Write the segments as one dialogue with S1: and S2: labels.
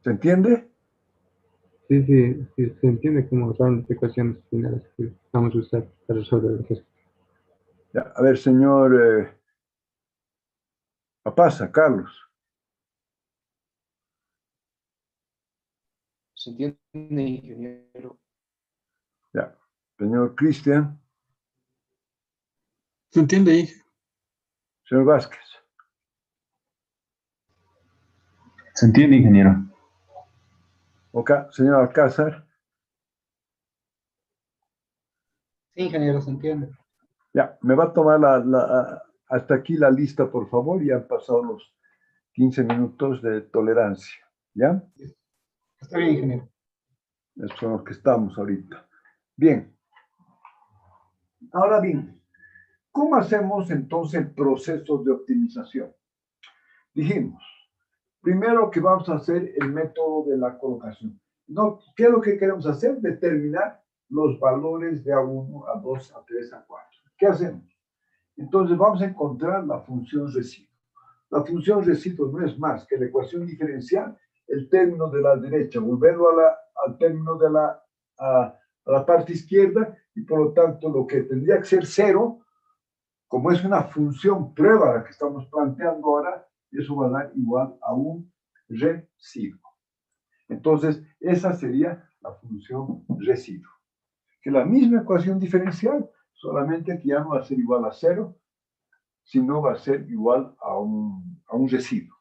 S1: ¿Se entiende?
S2: Sí, sí, sí, se entiende cómo son las ecuaciones finales que vamos a usar para resolver el ejercicio.
S1: Ya, a ver, señor Papasa, Carlos.
S3: ¿Se entiende, ingeniero?
S1: Ya, señor Cristian,
S4: ¿Se entiende ahí?
S1: señor Vázquez.
S5: ¿Se entiende, ingeniero?
S1: Ok, señor Alcázar.
S6: Sí, ingeniero, se entiende.
S1: Ya, me va a tomar hasta aquí la lista, por favor. Ya han pasado los 15 minutos de tolerancia. ¿Ya?
S6: Está bien, ingeniero.
S1: Estos son los que estamos ahorita. Bien. Ahora bien, ¿cómo hacemos entonces procesos de optimización? Dijimos, primero que vamos a hacer el método de la colocación. No, ¿qué es lo que queremos hacer? Determinar los valores de A1, A2, A3, A4. ¿Qué hacemos? Entonces vamos a encontrar la función residuo. La función residuo no es más que la ecuación diferencial, el término de la derecha, volverlo al término de a la parte izquierda, y por lo tanto lo que tendría que ser cero, como es una función prueba la que estamos planteando ahora, eso va a dar igual a un residuo. Entonces, esa sería la función residuo. Que la misma ecuación diferencial, solamente que ya no va a ser igual a cero, sino va a ser igual a un residuo.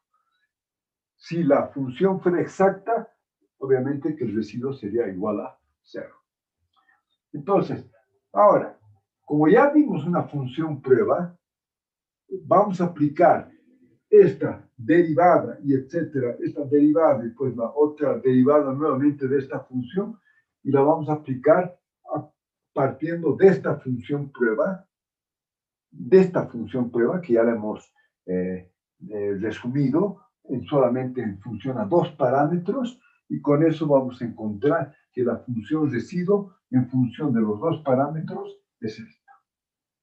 S1: Si la función fuera exacta, obviamente que el residuo sería igual a cero. Entonces, ahora, como ya vimos una función prueba, vamos a aplicar esta derivada y etcétera, esta derivada y pues la otra derivada nuevamente de esta función, y la vamos a aplicar partiendo de esta función prueba, que ya la hemos resumido solamente en función a dos parámetros, y con eso vamos a encontrar que la función residuo en función de los dos parámetros es esta.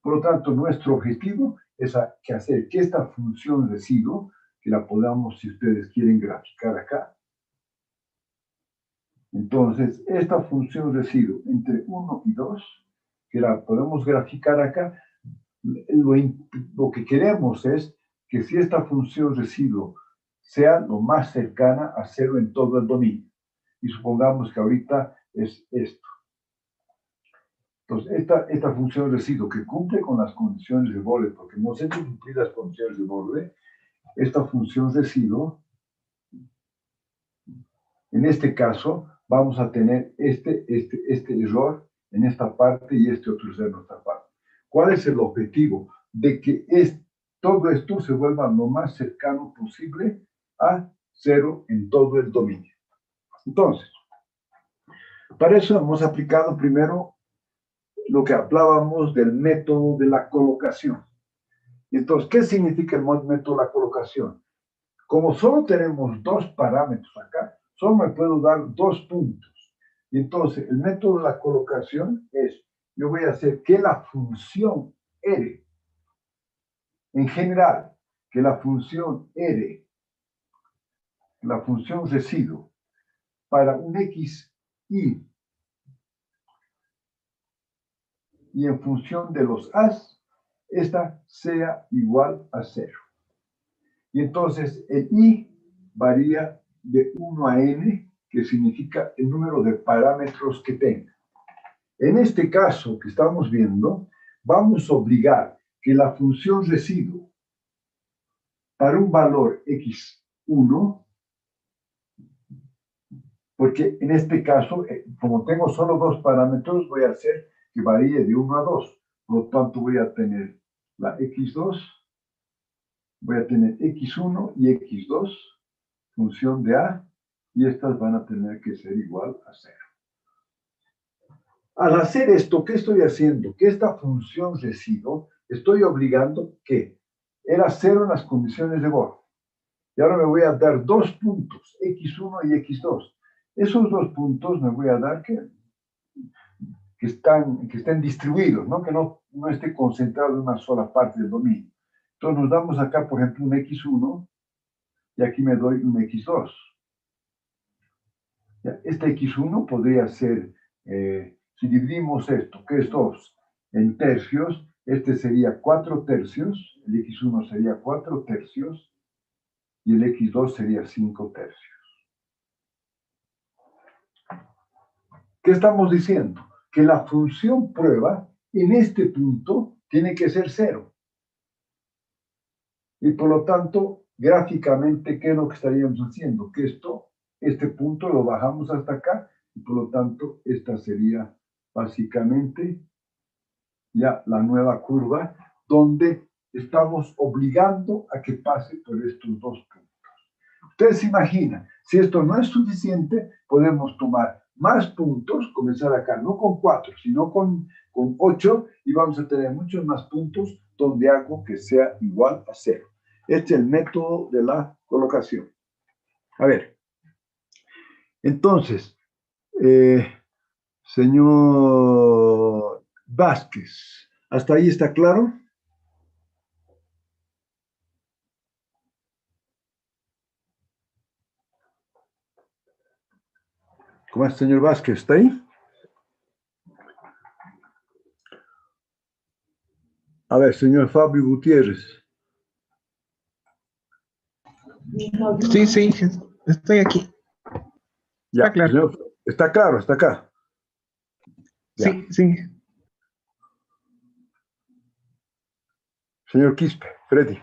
S1: Por lo tanto, nuestro objetivo es hacer que esta función residuo, que la podamos, si ustedes quieren, graficar acá. Entonces, esta función residuo entre 1 y 2, que la podemos graficar acá, lo que queremos es que si esta función residuo sea lo más cercana a cero en todo el dominio. Y supongamos que ahorita es esto. Entonces, esta función residuo que cumple con las condiciones de borde, porque hemos hecho cumplir las condiciones de borde, esta función residuo, en este caso, vamos a tener este error en esta parte y este otro error en esta parte. ¿Cuál es el objetivo? De que todo esto se vuelva lo más cercano posible a cero en todo el dominio. Entonces, para eso hemos aplicado primero lo que hablábamos del método de la colocación. Entonces, ¿qué significa el método de la colocación? Como solo tenemos dos parámetros acá, solo me puedo dar dos puntos. Y entonces, el método de la colocación es, yo voy a hacer que la función R, en general, que la función R, la función residuo, para un x, y en función de los A's, esta sea igual a 0. Y entonces el I varía de 1 a n, que significa el número de parámetros que tenga. En este caso que estamos viendo, vamos a obligar que la función residuo para un valor x1, porque en este caso, como tengo solo dos parámetros, voy a hacer que varíe de 1 a 2. Por lo tanto, voy a tener la x2, voy a tener x1 y x2, función de a, y estas van a tener que ser igual a 0. Al hacer esto, ¿qué estoy haciendo? Que esta función residuo, estoy obligando que era 0 en las condiciones de borde. Y ahora me voy a dar dos puntos, x1 y x2. Esos dos puntos me voy a dar que estén distribuidos, ¿no? Que no esté concentrado en una sola parte del dominio. Entonces nos damos acá, por ejemplo, un x1 y aquí me doy un x2. Ya, este x1 podría ser, si dividimos esto, que es 2, en tercios, este sería 4 tercios, el x1 sería 4 tercios, y el x2 sería 5 tercios. ¿Qué estamos diciendo? Que la función prueba en este punto tiene que ser 0. Y por lo tanto, gráficamente, ¿qué es lo que estaríamos haciendo? Que este punto lo bajamos hasta acá, y por lo tanto, esta sería básicamente ya la nueva curva, donde estamos obligando a que pase por estos dos puntos. Ustedes se imaginan, si esto no es suficiente, podemos tomar más puntos, comenzar acá, no con 4, sino con 8, y vamos a tener muchos más puntos donde hago que sea igual a 0. Este es el método de la colocación. A ver, entonces, señor Vázquez, ¿hasta ahí está claro? ¿Cómo es, señor Vázquez? ¿Está ahí? A ver, señor Fabio Gutiérrez.
S3: Sí, sí, estoy aquí.
S1: Ya,
S3: Está claro.
S1: señor, está claro, está acá. Ya.
S3: Sí, sí.
S1: Señor Quispe, Freddy.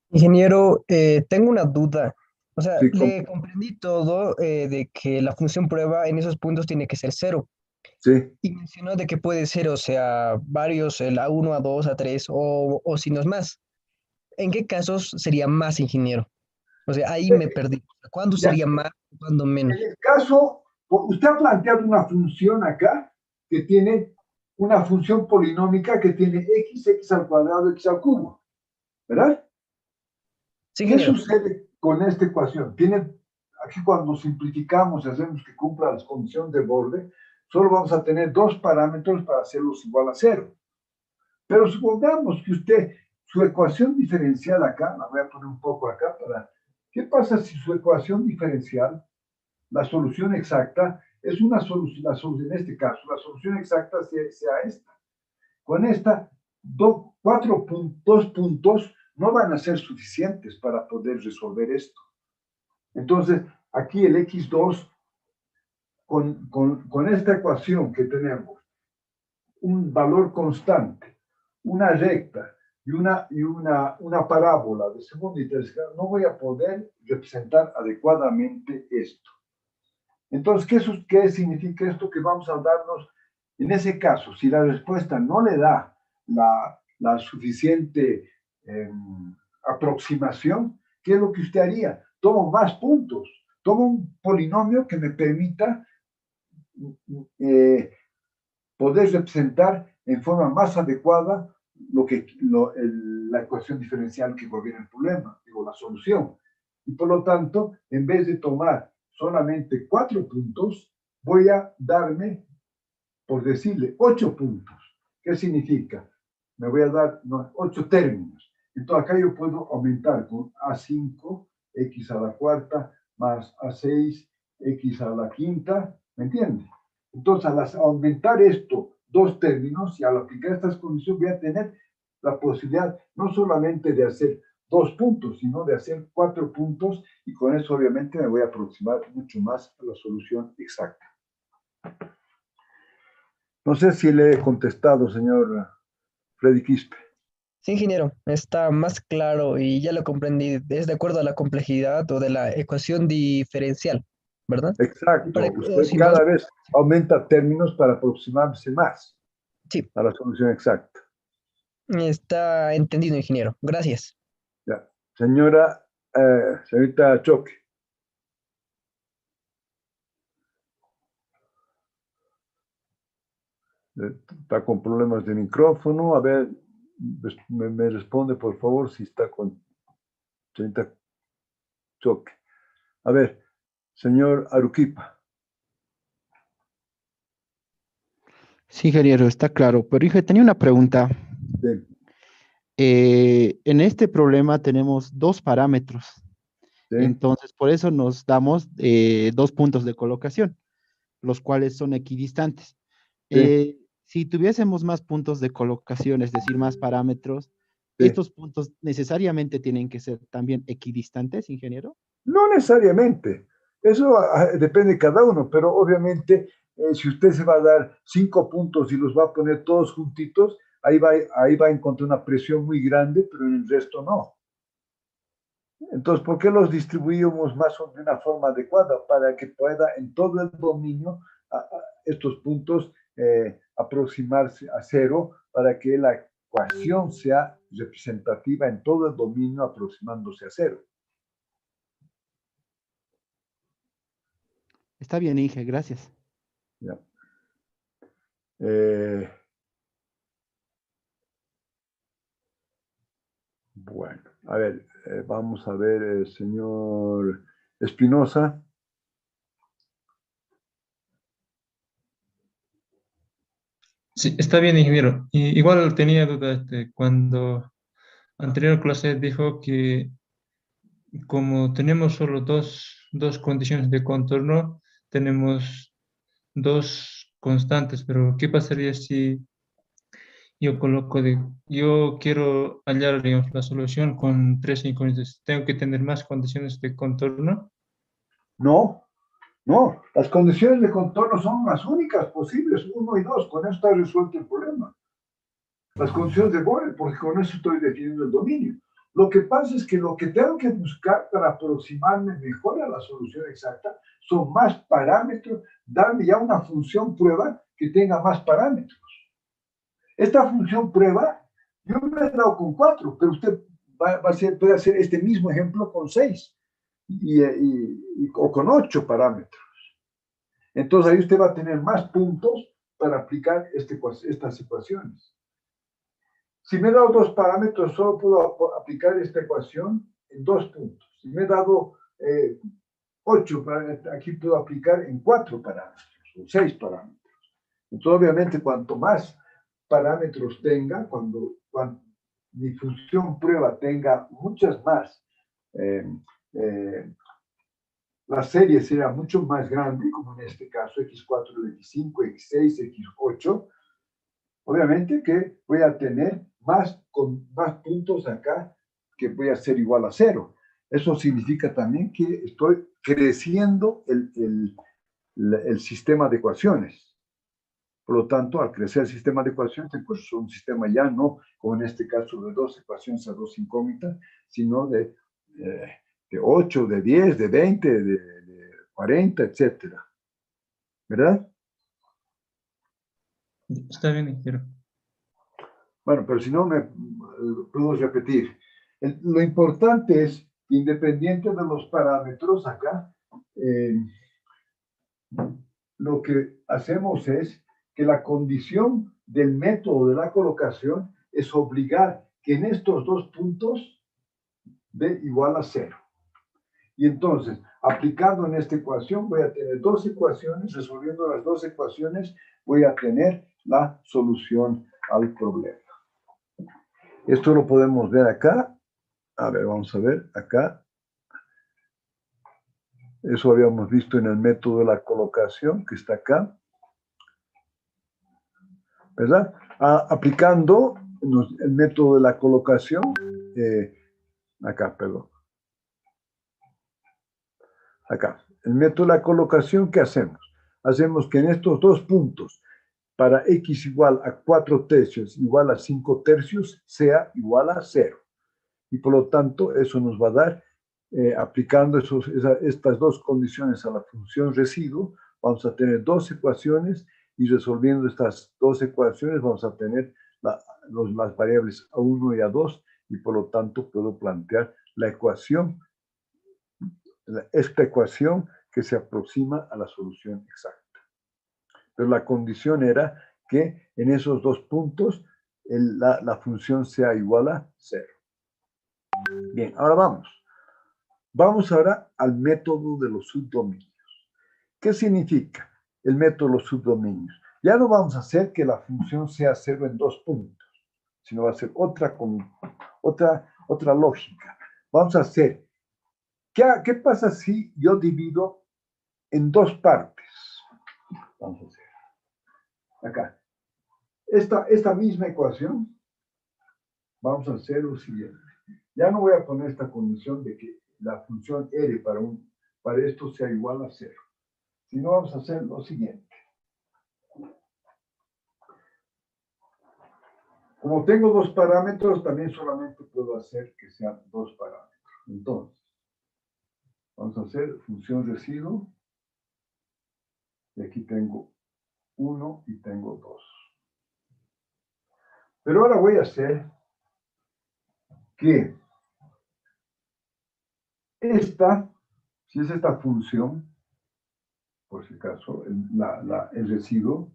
S4: Ingeniero, tengo una duda. O sea,
S1: Sí,
S4: le comprendí todo de que la función prueba en esos puntos tiene que ser 0.
S1: sí.
S4: Y mencionó de que puede ser, o sea, varios, el A1, A2, A3 o si no es más. ¿En qué casos sería más, ingeniero? O sea, ahí me perdí. ¿Cuándo
S1: Ya,
S4: sería más, cuándo
S1: en
S4: menos?
S1: el caso, usted ha planteado una función acá que tiene una función polinómica que tiene x al cuadrado, x al cubo, ¿verdad?
S4: Sí,
S1: ¿Qué
S4: ingeniero.
S1: sucede con esta ecuación? Aquí cuando simplificamos y hacemos que cumpla las condiciones de borde, solo vamos a tener dos parámetros para hacerlos igual a 0. Pero supongamos que su ecuación diferencial acá, la voy a poner un poco acá ¿qué pasa si su ecuación diferencial, la solución exacta, es una solución, en este caso, la solución exacta sea esta? Con esta, dos puntos no van a ser suficientes para poder resolver esto. Entonces, aquí el x2, con esta ecuación que tenemos, un valor constante, una recta y una parábola de segundo y tercer grado, no voy a poder representar adecuadamente esto. Entonces, ¿qué significa esto? Que vamos a darnos, en ese caso, si la respuesta no le da la suficiente aproximación, ¿qué es lo que usted haría? Tomo más puntos, tomo un polinomio que me permita poder representar en forma más adecuada la ecuación diferencial que gobierna el problema, digo, la solución. Y por lo tanto, en vez de tomar solamente 4 puntos, voy a darme, por decirle, 8 puntos. ¿Qué significa? Me voy a dar 8 términos. Entonces acá yo puedo aumentar con A5, x a la cuarta, más A6, x a la quinta, ¿me entiende? Entonces, al aumentar esto, dos términos, y al aplicar estas condiciones, voy a tener la posibilidad no solamente de hacer 2 puntos, sino de hacer 4 puntos, y con eso obviamente me voy a aproximar mucho más a la solución exacta. No sé si le he contestado, señor Freddy Quispe.
S4: Sí, ingeniero, está más claro y ya lo comprendí. Es de acuerdo a la complejidad o de la ecuación diferencial, ¿verdad?
S1: Exacto.
S4: O
S1: Usted
S4: si no,
S1: cada vez aumenta términos para aproximarse más
S4: sí,
S1: a la solución exacta.
S4: está entendido, ingeniero. Gracias.
S1: Ya. Señorita Choque. Está con problemas de micrófono. A ver, me responde por favor si está con señorita Choque. A ver, señor Aruquipa.
S3: Sí, ingeniero, está claro. Pero, hijo, tenía una pregunta.
S1: Bien.
S3: En este problema tenemos dos parámetros.
S1: Sí,
S3: Entonces, por eso nos damos 2 puntos de colocación, los cuales son equidistantes.
S1: sí,
S3: Si tuviésemos más puntos de colocación, es decir, más parámetros,
S1: sí.
S3: ¿estos puntos necesariamente tienen que ser también equidistantes, ingeniero?
S1: No necesariamente. Eso depende de cada uno, pero obviamente si usted se va a dar 5 puntos y los va a poner todos juntitos, ahí va a encontrar una presión muy grande, pero en el resto no. Entonces, ¿por qué los distribuimos más de una forma adecuada? Para que pueda en todo el dominio estos puntos aproximarse a cero, para que la ecuación sea representativa en todo el dominio aproximándose a cero.
S3: Está bien, Inge, gracias.
S1: ¿Ya? Eh, bueno, a ver, vamos a ver, señor Espinosa.
S7: Sí, está bien, ingeniero. Igual tenía duda cuando anterior clase dijo que como tenemos solo dos condiciones de contorno, tenemos dos constantes, pero ¿qué pasaría si yo quiero hallar, digamos, la solución con tres incógnitas? ¿Tengo que tener más condiciones de contorno?
S1: No, no, las condiciones de contorno son las únicas posibles, 1 y 2, con eso está resuelto el problema. Las condiciones de Borel, porque con eso estoy definiendo el dominio. Lo que pasa es que lo que tengo que buscar para aproximarme mejor a la solución exacta son más parámetros, darme ya una función prueba que tenga más parámetros. Esta función prueba, yo me he dado con 4, pero usted puede hacer este mismo ejemplo con 6 o con 8 parámetros. Entonces ahí usted va a tener más puntos para aplicar estas ecuaciones. Si me he dado 2 parámetros, solo puedo aplicar esta ecuación en 2 puntos. Si me he dado 8 parámetros, aquí puedo aplicar en 4 parámetros o 6 parámetros. Entonces, obviamente, cuanto más parámetros tenga, cuando mi función prueba tenga muchas más, la serie será mucho más grande, como en este caso x4, x5, x6, x8. Obviamente que voy a tener más puntos acá que voy a ser igual a 0. Eso significa también que estoy creciendo el sistema de ecuaciones. Por lo tanto, al crecer el sistema de ecuaciones, pues es un sistema ya no, como en este caso, de 2 ecuaciones a 2 incógnitas, sino de 8, de 10, de 20, de 40, etcétera. ¿Verdad?
S7: Está bien, ingeniero.
S1: Bueno, pero si no, me puedo repetir. Lo importante es, independiente de los parámetros acá, lo que hacemos es que la condición del método de la colocación es obligar que en estos 2 puntos dé igual a 0. Y entonces, aplicando en esta ecuación, voy a tener 2 ecuaciones, resolviendo las 2 ecuaciones, voy a tener la solución al problema. Esto lo podemos ver acá. A ver, vamos a ver acá. Eso habíamos visto en el método de la colocación, que está acá. ¿Verdad? Aplicando el método de la colocación, acá, perdón. Acá. El método de la colocación, ¿qué hacemos? Hacemos que en estos 2 puntos, para x igual a 4 tercios igual a 5 tercios, sea igual a 0. Y por lo tanto, eso nos va a dar, aplicando estas 2 condiciones a la función residuo, vamos a tener 2 ecuaciones, y resolviendo estas 2 ecuaciones vamos a tener las variables A1 y A2, y por lo tanto puedo plantear esta ecuación que se aproxima a la solución exacta. Pero la condición era que en esos 2 puntos la función sea igual a 0. Bien, ahora vamos. Vamos ahora al método de los subdominios. ¿Qué significa el método de los subdominios? Ya no vamos a hacer que la función sea 0 en 2 puntos, sino va a ser otra lógica. Vamos a hacer, ¿Qué pasa si yo divido en dos partes? Vamos a hacer. Acá. Esta misma ecuación, vamos a hacer lo siguiente. Ya no voy a poner esta condición de que la función R para esto sea igual a 0. Sino vamos a hacer lo siguiente. Como tengo dos parámetros, también solamente puedo hacer que sean dos parámetros. Entonces, vamos a hacer función residuo. Y aquí tengo 1 y tengo 2. Pero ahora voy a hacer que si es esta función, por si acaso, el residuo,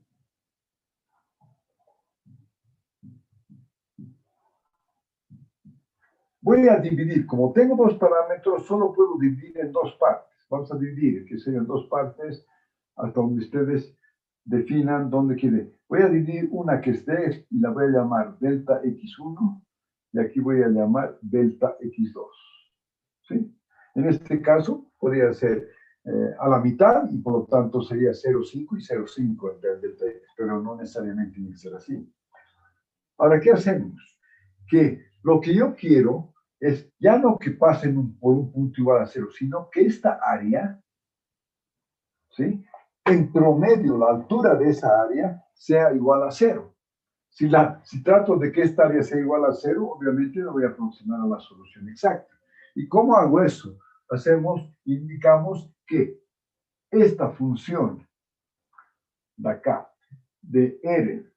S1: voy a dividir, como tengo dos parámetros, solo puedo dividir en dos partes. Vamos a dividir, que sean dos partes, hasta donde ustedes definan dónde quieren. Voy a dividir una que esté y la voy a llamar delta x1 y aquí voy a llamar delta x2. ¿Sí? En este caso, podría ser a la mitad y por lo tanto sería 0,5 y 0,5 entre el delta x, pero no necesariamente tiene que ser así. Ahora, ¿qué hacemos? Que lo que yo quiero es ya no que pasen por un punto igual a 0, sino que esta área, ¿sí? En promedio, la altura de esa área sea igual a 0. Si trato de que esta área sea igual a 0, obviamente me voy a aproximar a la solución exacta. ¿Y cómo hago eso? Indicamos que esta función de acá, de R,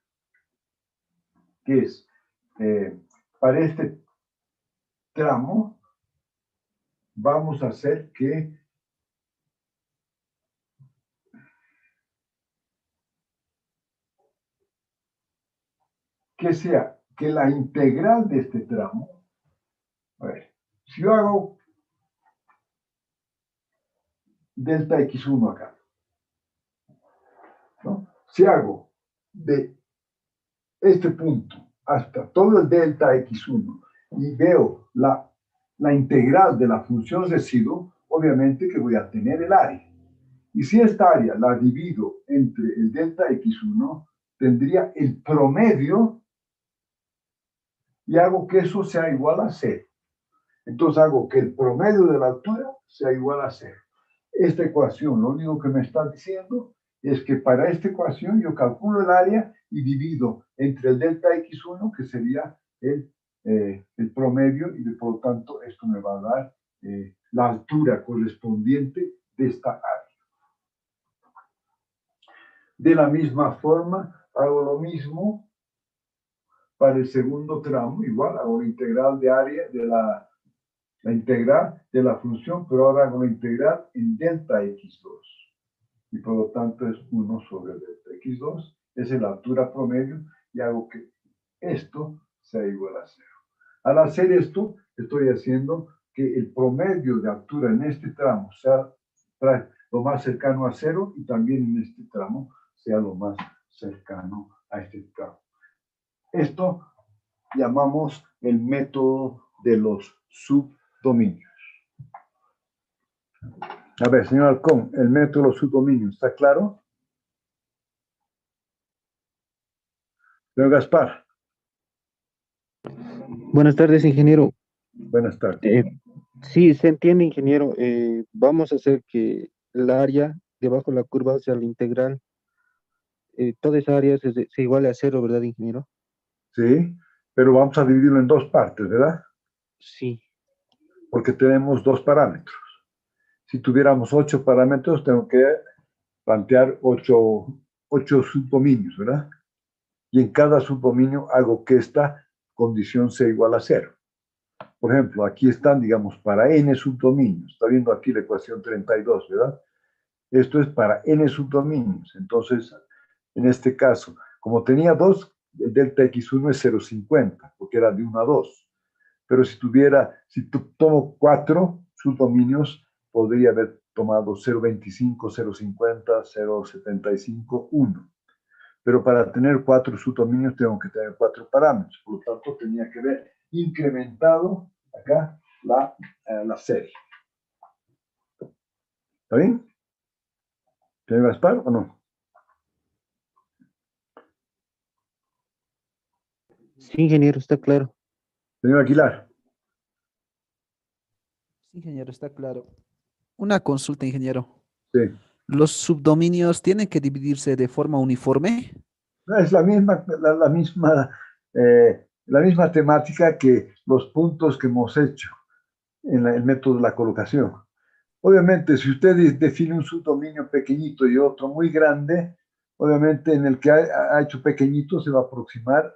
S1: que es para este tramo, vamos a hacer que sea que la integral de este tramo, a ver, si yo hago delta x1 acá, ¿no? Si hago de este punto hasta todo el delta x1 y veo la integral de la función residuo, obviamente que voy a tener el área. Y si esta área la divido entre el delta x1, tendría el promedio y hago que eso sea igual a 0. Entonces hago que el promedio de la altura sea igual a 0. Esta ecuación, lo único que me está diciendo es que para esta ecuación yo calculo el área y divido entre el delta x1, que sería el promedio, y por lo tanto esto me va a dar la altura correspondiente de esta área. De la misma forma, hago lo mismo para el segundo tramo, igual hago la integral de área de la integral de la función, pero ahora hago la integral en delta x2. Y por lo tanto es 1 sobre delta x2, esa es la altura promedio, y hago que esto sea igual a 0. Al hacer esto, estoy haciendo que el promedio de altura en este tramo sea lo más cercano a 0 y también en este tramo sea lo más cercano a este tramo. Esto llamamos el método de los subdominios. A ver, señor Halcón, el método de los subdominios, ¿está claro? Señor Gaspar.
S2: Buenas tardes, ingeniero.
S1: Buenas tardes.
S2: Sí, se entiende, ingeniero. Vamos a hacer que el área debajo de la curva sea la integral. Toda esa área se iguale a 0, ¿verdad, ingeniero?
S1: Sí, pero vamos a dividirlo en dos partes, ¿verdad?
S2: Sí.
S1: Porque tenemos dos parámetros. Si tuviéramos 8 parámetros, tengo que plantear 8 subdominios, ¿verdad? Y en cada subdominio hago que esta condición sea igual a 0. Por ejemplo, aquí están, digamos, para n subdominios. Está viendo aquí la ecuación 32, ¿verdad? Esto es para n subdominios. Entonces, en este caso, como tenía 2, el delta x1 es 0,50, porque era de 1 a 2. Pero si tomo 4 subdominios, podría haber tomado 0,25, 0,50, 0,75, 1. Pero para tener 4 subdominios tengo que tener 4 parámetros. Por lo tanto, tenía que haber incrementado acá la serie. ¿Está bien? ¿Señor Gaspar o no?
S2: Sí, ingeniero, está claro.
S1: Señor Aguilar.
S8: Sí, ingeniero, está claro. Una consulta, ingeniero.
S1: Sí.
S8: ¿Los subdominios tienen que dividirse de forma uniforme?
S1: Es la misma temática que los puntos que hemos hecho en el método de la colocación. Obviamente, si usted define un subdominio pequeñito y otro muy grande, obviamente en el que ha hecho pequeñito se va a aproximar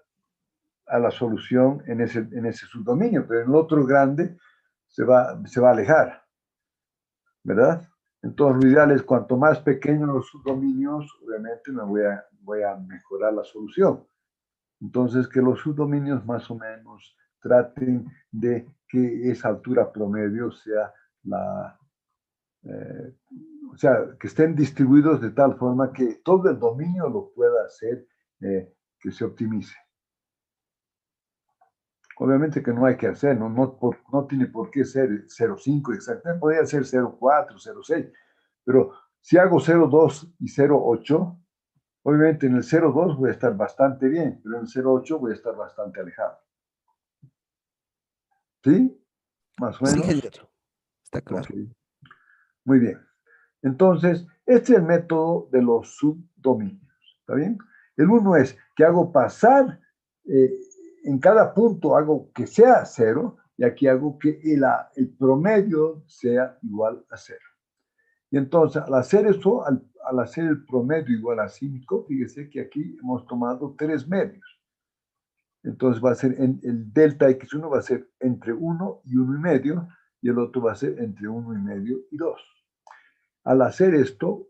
S1: a la solución en ese subdominio, pero en el otro grande se va a alejar, ¿verdad? Entonces, lo ideal es cuanto más pequeños los subdominios, obviamente me voy a mejorar la solución. Entonces, que los subdominios más o menos traten de que esa altura promedio sea o sea, que estén distribuidos de tal forma que todo el dominio lo pueda hacer que se optimice. Obviamente que no hay que hacer, no tiene por qué ser 0,5 exactamente, podría ser 0,4, 0,6, pero si hago 0,2 y 0,8, obviamente en el 0,2 voy a estar bastante bien, pero en el 0,8 voy a estar bastante alejado. ¿Sí? Más o
S8: Sí,
S1: menos.
S8: ingeniero, está claro.
S1: Ok. Muy bien. Entonces, este es el método de los subdominios. ¿Está bien? El uno es que hago pasar, en cada punto hago que sea 0, y aquí hago que el promedio sea igual a 0. Y entonces, al hacer eso, al hacer el promedio igual a 5, fíjese que aquí hemos tomado 3 medios. Entonces va a ser el delta x1 va a ser entre 1 y 1,5, y el otro va a ser entre 1,5 y 2. Al hacer esto,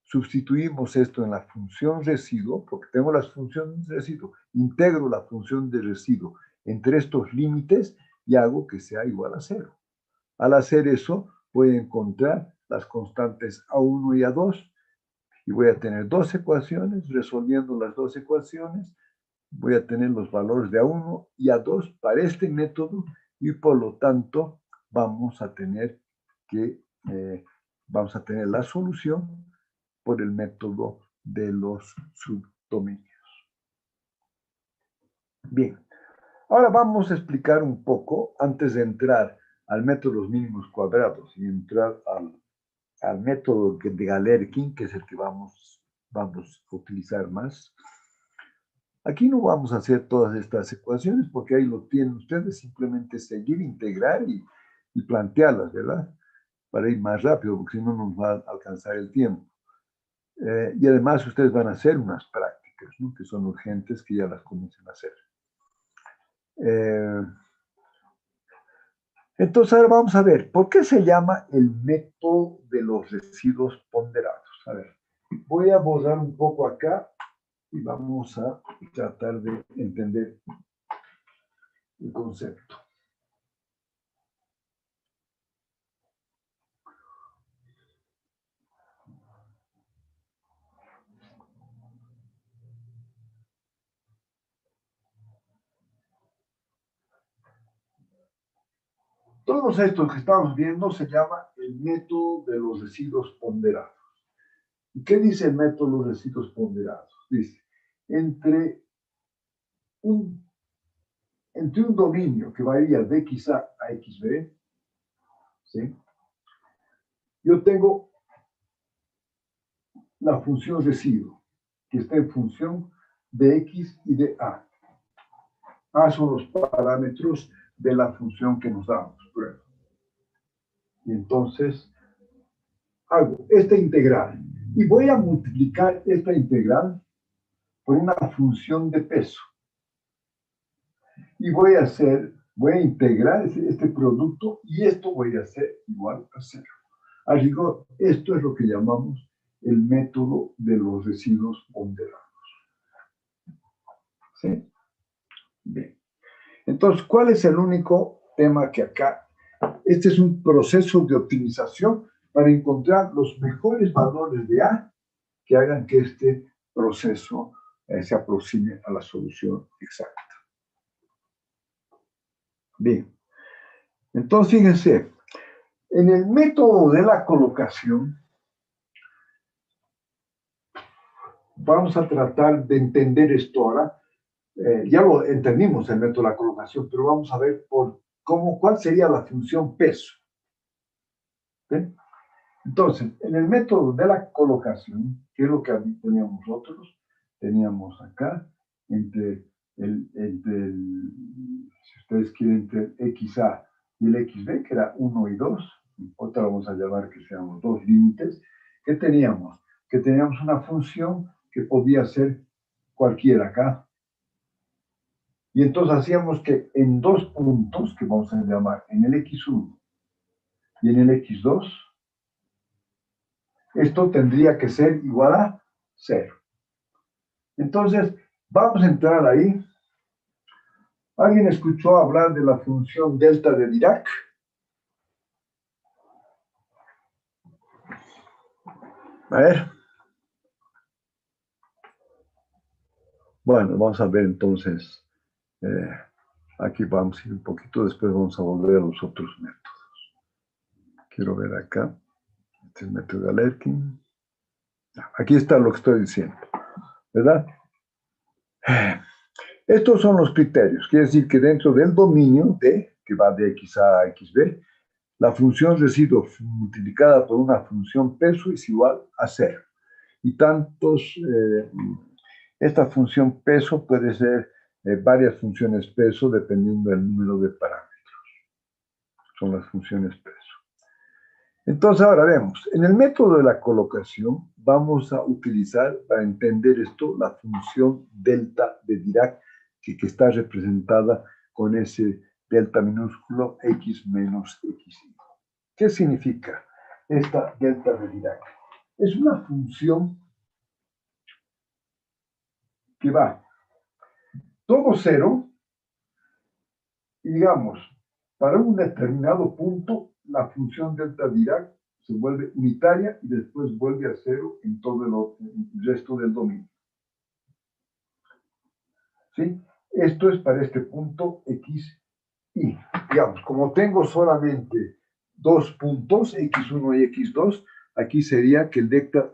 S1: sustituimos esto en la función residuo, porque tengo las funciones de residuo, integro la función de residuo entre estos límites y hago que sea igual a 0. Al hacer eso, voy a encontrar las constantes A1 y A2, y voy a tener dos ecuaciones. Resolviendo las dos ecuaciones, voy a tener los valores de A1 y A2 para este método, y por lo tanto vamos a tener la solución por el método de los subdominios. Bien, ahora vamos a explicar un poco, antes de entrar al método de los mínimos cuadrados y entrar al método de Galerkin, que es el que vamos a utilizar más. Aquí no vamos a hacer todas estas ecuaciones porque ahí lo tienen ustedes, simplemente seguir, integrar y plantearlas, ¿verdad? Para ir más rápido, porque si no nos va a alcanzar el tiempo. Y además ustedes van a hacer unas prácticas, ¿no? Que son urgentes, que ya las comiencen a hacer. Entonces ahora vamos a ver, ¿por qué se llama el método de los residuos ponderados? A ver, voy a borrar un poco acá y vamos a tratar de entender el concepto. Todos estos que estamos viendo se llama el método de los residuos ponderados. ¿Y qué dice el método de los residuos ponderados? Dice, entre un dominio que varía de XA a XB, ¿sí? Yo tengo la función residuo, que está en función de X y de A. A son los parámetros de la función que nos damos. Y entonces hago esta integral y voy a multiplicar esta integral por una función de peso. Y voy a integrar este producto, y esto voy a hacer igual a 0. A rigor, esto es lo que llamamos el método de los residuos ponderados. ¿Sí? Bien. Entonces, ¿cuál es el único tema que acá? Este es un proceso de optimización para encontrar los mejores valores de A que hagan que este proceso se aproxime a la solución exacta. Bien. Entonces, fíjense, En el método de la colocación, vamos a tratar de entender esto ahora. Ya lo entendimos el método de la colocación, pero vamos a ver cuál sería la función peso. ¿Sí? Entonces, en el método de la colocación, ¿qué es lo que teníamos nosotros? Teníamos acá, entre si ustedes quieren, entre el XA y el XB, que era 1 y 2, otra vamos a llamar que sean los dos límites, ¿qué teníamos? Que teníamos una función que podía ser cualquiera acá. Y entonces hacíamos que en dos puntos, que vamos a llamar en el X1 y en el X2, esto tendría que ser igual a 0. Entonces, vamos a entrar ahí. ¿Alguien escuchó hablar de la función delta de Dirac? A ver. Bueno, vamos a ver entonces. Aquí vamos a ir un poquito, después vamos a volver a los otros métodos. Quiero ver acá. Este es el método de Galerkin. Aquí está lo que estoy diciendo, ¿verdad? Estos son los criterios. Quiere decir que dentro del dominio D, que va de XA a XB, la función residuo multiplicada por una función peso es igual a 0. Y esta función peso puede ser varias funciones peso dependiendo del número de parámetros. Son las funciones peso. Entonces ahora vemos, en el método de la colocación vamos a utilizar para entender esto la función delta de Dirac que está representada con ese delta minúsculo x menos xi. ¿Qué significa esta delta de Dirac? Es una función que va todo cero y digamos, para un determinado punto, la función delta Dirac se vuelve unitaria y después vuelve a cero en todo el resto del dominio. ¿Sí? Esto es para este punto x y, digamos, como tengo solamente dos puntos, x1 y x2, aquí sería que el delta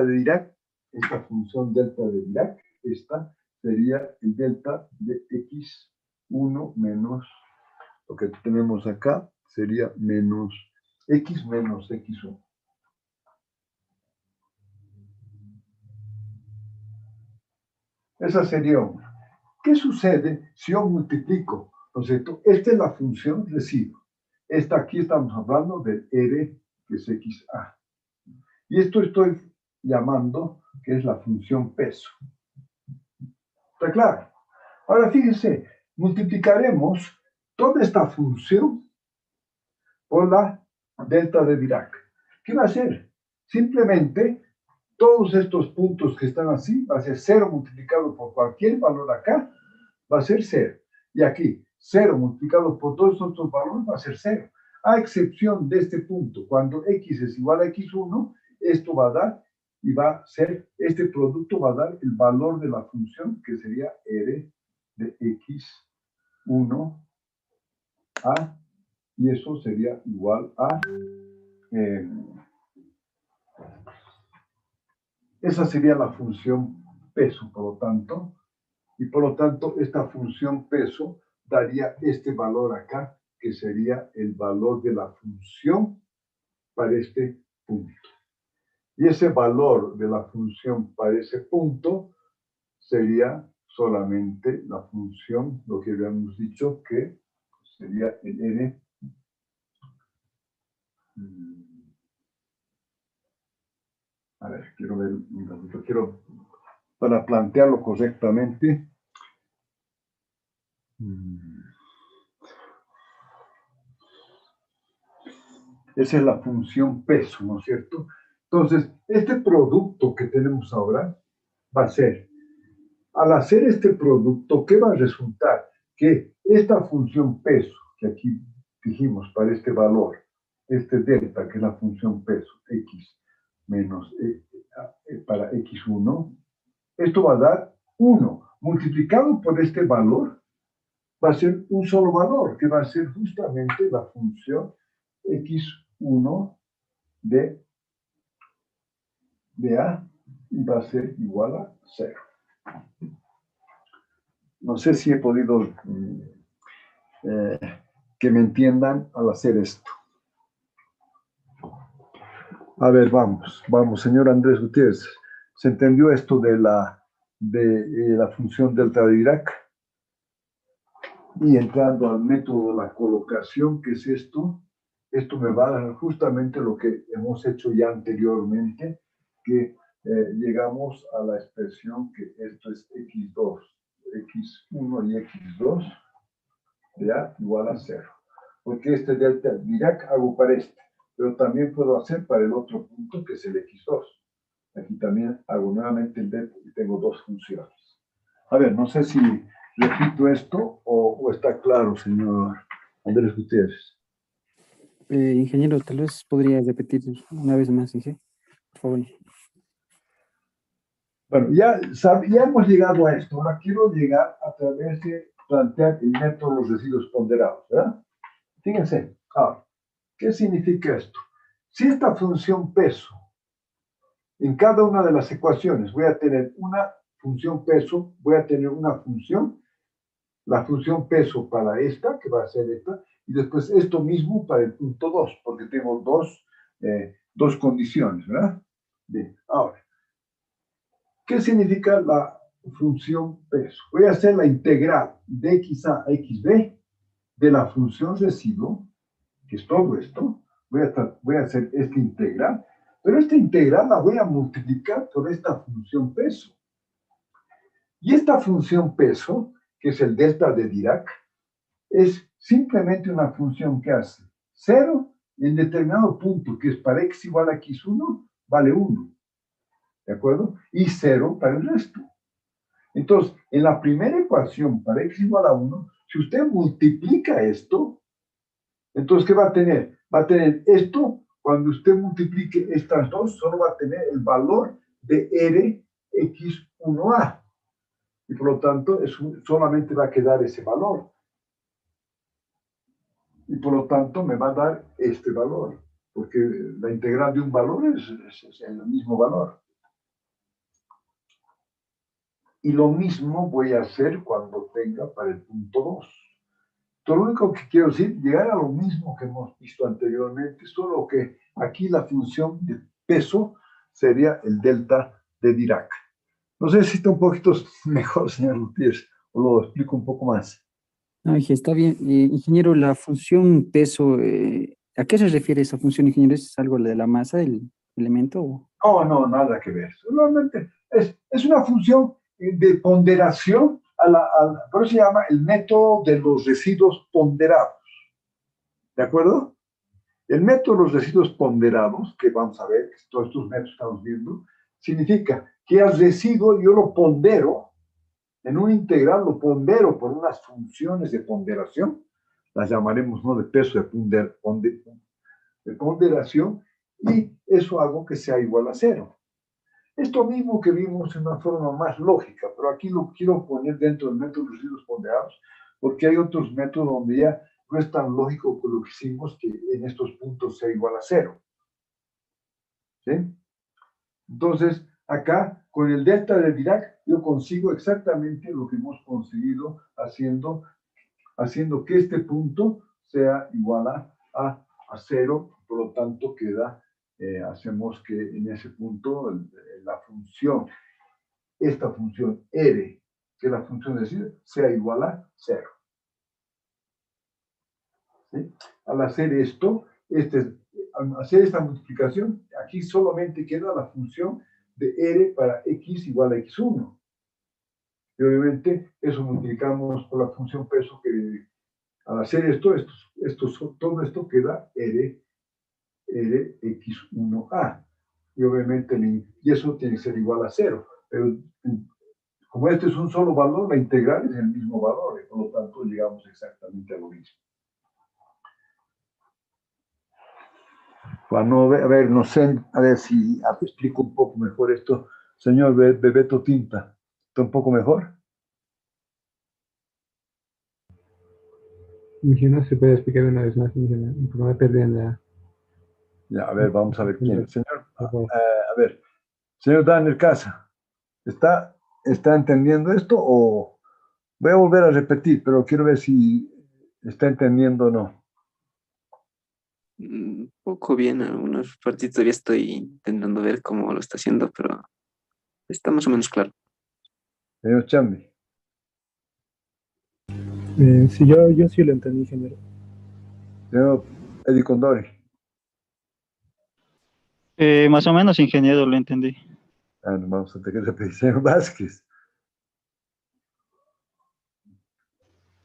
S1: de Dirac, esta función delta de Dirac, esta sería el delta de x1 menos, lo que tenemos acá sería menos x menos x1. Esa sería una. ¿Qué sucede si yo multiplico? ¿No es cierto? Esta es la función residuo. Esta aquí estamos hablando del R, que es XA. Y esto estoy llamando que es la función peso. ¿Está claro? Ahora fíjense, multiplicaremos toda esta función por la delta de Dirac. ¿Qué va a hacer? Simplemente todos estos puntos que están así, va a ser 0 multiplicado por cualquier valor acá, va a ser 0. Y aquí, 0 multiplicado por todos estos valores va a ser 0. A excepción de este punto, cuando x es igual a x1, esto va a dar, y va a ser, este producto va a dar el valor de la función, que sería r de x1 a, y eso sería igual a, esa sería la función peso, por lo tanto, y por lo tanto esta función peso daría este valor acá, que sería el valor de la función para este punto. Y ese valor de la función para ese punto sería solamente la función, lo que habíamos dicho, que sería el n. A ver, quiero ver un ratito, para plantearlo correctamente. Esa es la función peso, ¿no es cierto? Entonces, este producto que tenemos ahora va a ser, al hacer este producto, ¿qué va a resultar? Que esta función peso, que aquí dijimos para este valor, este delta, que es la función peso, x menos para x1, esto va a dar 1. Multiplicado por este valor, va a ser un solo valor, que va a ser justamente la función x1 de A y va a ser igual a 0. No sé si he podido que me entiendan al hacer esto. A ver, vamos, señor Andrés Gutiérrez. ¿Se entendió esto de la función delta de Dirac? Y entrando al método de la colocación, ¿qué es esto? Esto me va a dar justamente lo que hemos hecho ya anteriormente, que llegamos a la expresión que esto es x2, x1 y x2 de A igual a 0. Porque este delta Dirac hago para este, pero también puedo hacer para el otro punto que es el x2. Aquí también hago nuevamente el delta y tengo dos funciones. A ver, no sé si repito esto o está claro, señor Andrés Gutiérrez.
S9: Ingeniero, tal vez podría repetir una vez más, ¿sí? Por favor.
S1: Bueno, ya hemos llegado a esto. Ahora quiero llegar a través de plantear el método de los residuos ponderados, ¿verdad? Fíjense, ahora, ¿qué significa esto? Si esta función peso, en cada una de las ecuaciones voy a tener una función peso, voy a tener una función, la función peso para esta, que va a ser esta, y después esto mismo para el punto 2, porque tengo dos condiciones, ¿verdad? Bien, ahora, ¿qué significa la función peso? Voy a hacer la integral de xa a xb de la función residuo, que es todo esto. Voy a hacer esta integral, pero esta integral la voy a multiplicar por esta función peso. Y esta función peso, que es el delta de Dirac, es simplemente una función que hace 0 en determinado punto, que es para x igual a x1, vale 1. ¿De acuerdo? Y 0 para el resto. Entonces, en la primera ecuación, para x igual a 1, si usted multiplica esto, entonces, ¿qué va a tener? Va a tener esto, cuando usted multiplique estas dos, solo va a tener el valor de Rx1A. Y por lo tanto, solamente va a quedar ese valor. Y por lo tanto, me va a dar este valor, porque la integral de un valor es el mismo valor. Y lo mismo voy a hacer cuando tenga para el punto 2. Todo lo único que quiero decir, llegar a lo mismo que hemos visto anteriormente, solo que aquí la función de peso sería el delta de Dirac. No sé si está un poquito mejor, señor Gutiérrez, o lo explico un poco más.
S9: No, está bien. Ingeniero, la función peso, ¿a qué se refiere esa función, ingeniero? ¿Es algo de la masa del elemento?
S1: No, nada que ver. Solamente es una función de ponderación, por eso se llama el método de los residuos ponderados. ¿De acuerdo? El método de los residuos ponderados, que vamos a ver, que todos estos métodos estamos viendo, significa que al residuo yo lo pondero, en un integral lo pondero por unas funciones de ponderación, las llamaremos no de peso, de ponderación, y eso hago que sea igual a 0. Esto mismo que vimos en una forma más lógica, pero aquí lo quiero poner dentro del método de los residuos ponderados, porque hay otros métodos donde ya no es tan lógico que lo que hicimos que en estos puntos sea igual a 0. ¿Sí? Entonces, acá, con el delta de Dirac, yo consigo exactamente lo que hemos conseguido haciendo que este punto sea igual a 0, por lo tanto queda, hacemos que en ese punto la función, esta función R, que es la función de decir, sea igual a 0. ¿Sí? Al hacer esto, al hacer esta multiplicación, aquí solamente queda la función de R para x igual a x1. Y obviamente eso multiplicamos por la función peso, que al hacer todo esto queda Rx1A. Y obviamente, y eso tiene que ser igual a 0. Pero como este es un solo valor, la integral es el mismo valor, y por lo tanto llegamos exactamente a lo mismo. Bueno, a ver, no sé, a ver si explico un poco mejor esto. Señor Bebeto Tinta, ¿está un poco mejor?
S10: ingeniero, se puede explicar una vez más, ingeniero, porque me perdí en la...
S1: Ya, a ver, vamos a ver quién. Señor, a ver, señor Daniel Casa, ¿está entendiendo esto o voy a volver a repetir, pero quiero ver si está entendiendo o no?
S11: Poco bien, algunas partes todavía estoy intentando ver cómo lo está haciendo, pero está más o menos claro.
S1: Señor Chambi.
S10: Sí, yo sí lo entendí, ingeniero.
S1: Señor Eddie Condori.
S12: Más o menos, ingeniero, lo entendí.
S1: Vamos a tener que repetir. Señor Vázquez.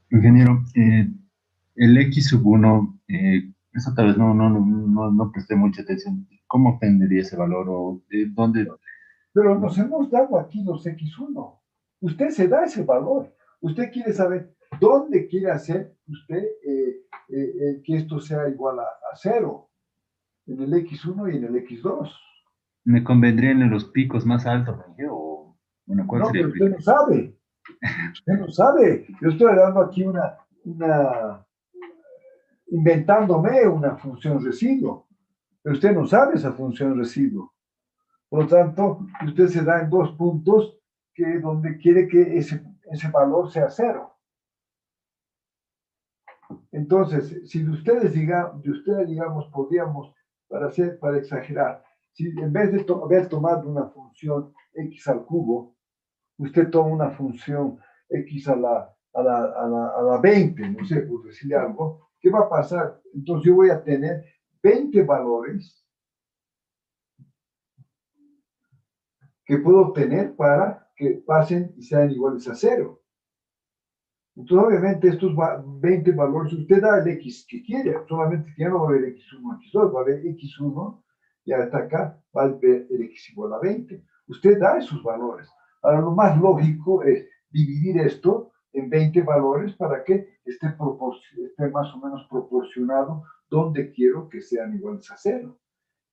S5: Ingeniero, el X sub 1, eso tal vez no presté mucha atención. ¿Cómo obtendría ese valor o dónde?
S1: Pero nos hemos dado aquí los X1. Usted se da ese valor. Usted quiere saber dónde quiere hacer usted que esto sea igual a 0. En el X1 y en el X2.
S5: ¿Me convendría en los picos más altos, o bueno, cuál
S1: No,
S5: sería
S1: pero
S5: el pico?
S1: usted no sabe. Usted no sabe. Yo estoy dando aquí inventándome una función residuo. Pero usted no sabe esa función residuo. Por lo tanto, usted se da en 2 puntos donde quiere que ese valor sea 0. Entonces, si ustedes digamos, podríamos, para exagerar, si en vez de haber tomado una función x al cubo, usted toma una función x a la 20, no sé, por decirle algo, ¿qué va a pasar? Entonces yo voy a tener 20 valores que puedo obtener para que pasen y sean iguales a 0. Entonces, obviamente, estos 20 valores, usted da el X que quiere, solamente que ya no va a haber X1, X2, va a haber X1, y hasta acá va a haber el X igual a 20. Usted da esos valores. Ahora, lo más lógico es dividir esto en 20 valores para que esté más o menos proporcionado donde quiero que sean iguales a 0.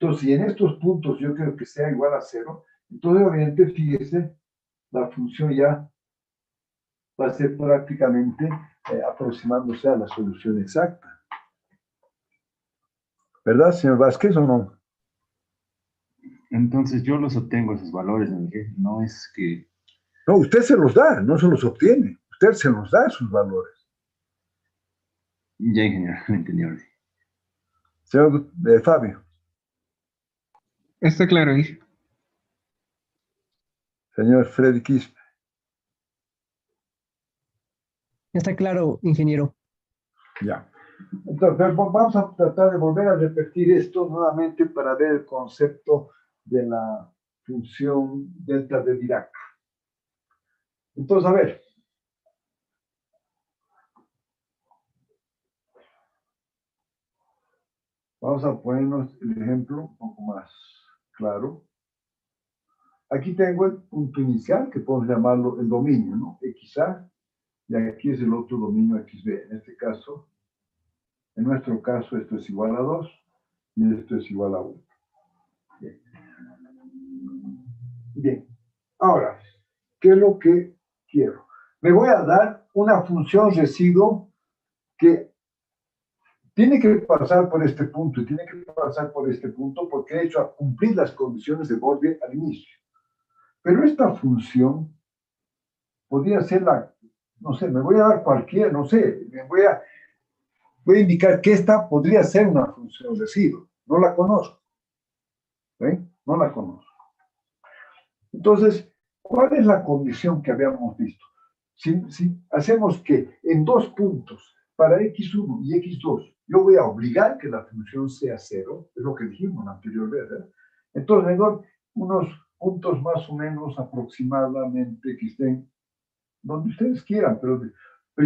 S1: Entonces, si en estos puntos yo quiero que sea igual a 0, entonces, obviamente, fíjese, la función ya va a ser prácticamente aproximándose a la solución exacta. ¿Verdad, señor Vázquez, o no?
S5: Entonces yo los obtengo esos valores, no es que...
S1: No, usted se los da, no se los obtiene. Usted se los da esos valores.
S5: Ya, ingeniero, lo entendí ahora.
S1: Señor Fabio.
S10: Está claro, ingeniero.
S1: Señor Freddy Quispe.
S4: Está claro, ingeniero.
S1: Ya. Entonces, vamos a tratar de volver a repetir esto nuevamente para ver el concepto de la función delta de Dirac. Entonces, a ver. Vamos a ponernos el ejemplo un poco más claro. Aquí tengo el punto inicial, que podemos llamarlo el dominio, ¿no? XA, y aquí es el otro dominio XB. En este caso, en nuestro caso, esto es igual a 2 y esto es igual a 1. Bien. Bien. Ahora, ¿qué es lo que quiero? Me voy a dar una función residuo que tiene que pasar por este punto y tiene que pasar por este punto porque he hecho a cumplir las condiciones de borde al inicio. Pero esta función podría ser no sé, me voy a dar cualquiera, no sé, voy a indicar que esta podría ser una función residuo. No la conozco. ¿Eh? No la conozco. Entonces, ¿cuál es la condición que habíamos visto? Si hacemos que en 2 puntos, para x1 y x2, yo voy a obligar que la función sea 0, es lo que dijimos la anterior vez, ¿eh? Entonces, me doy unos puntos más o menos aproximadamente que estén donde ustedes quieran, pero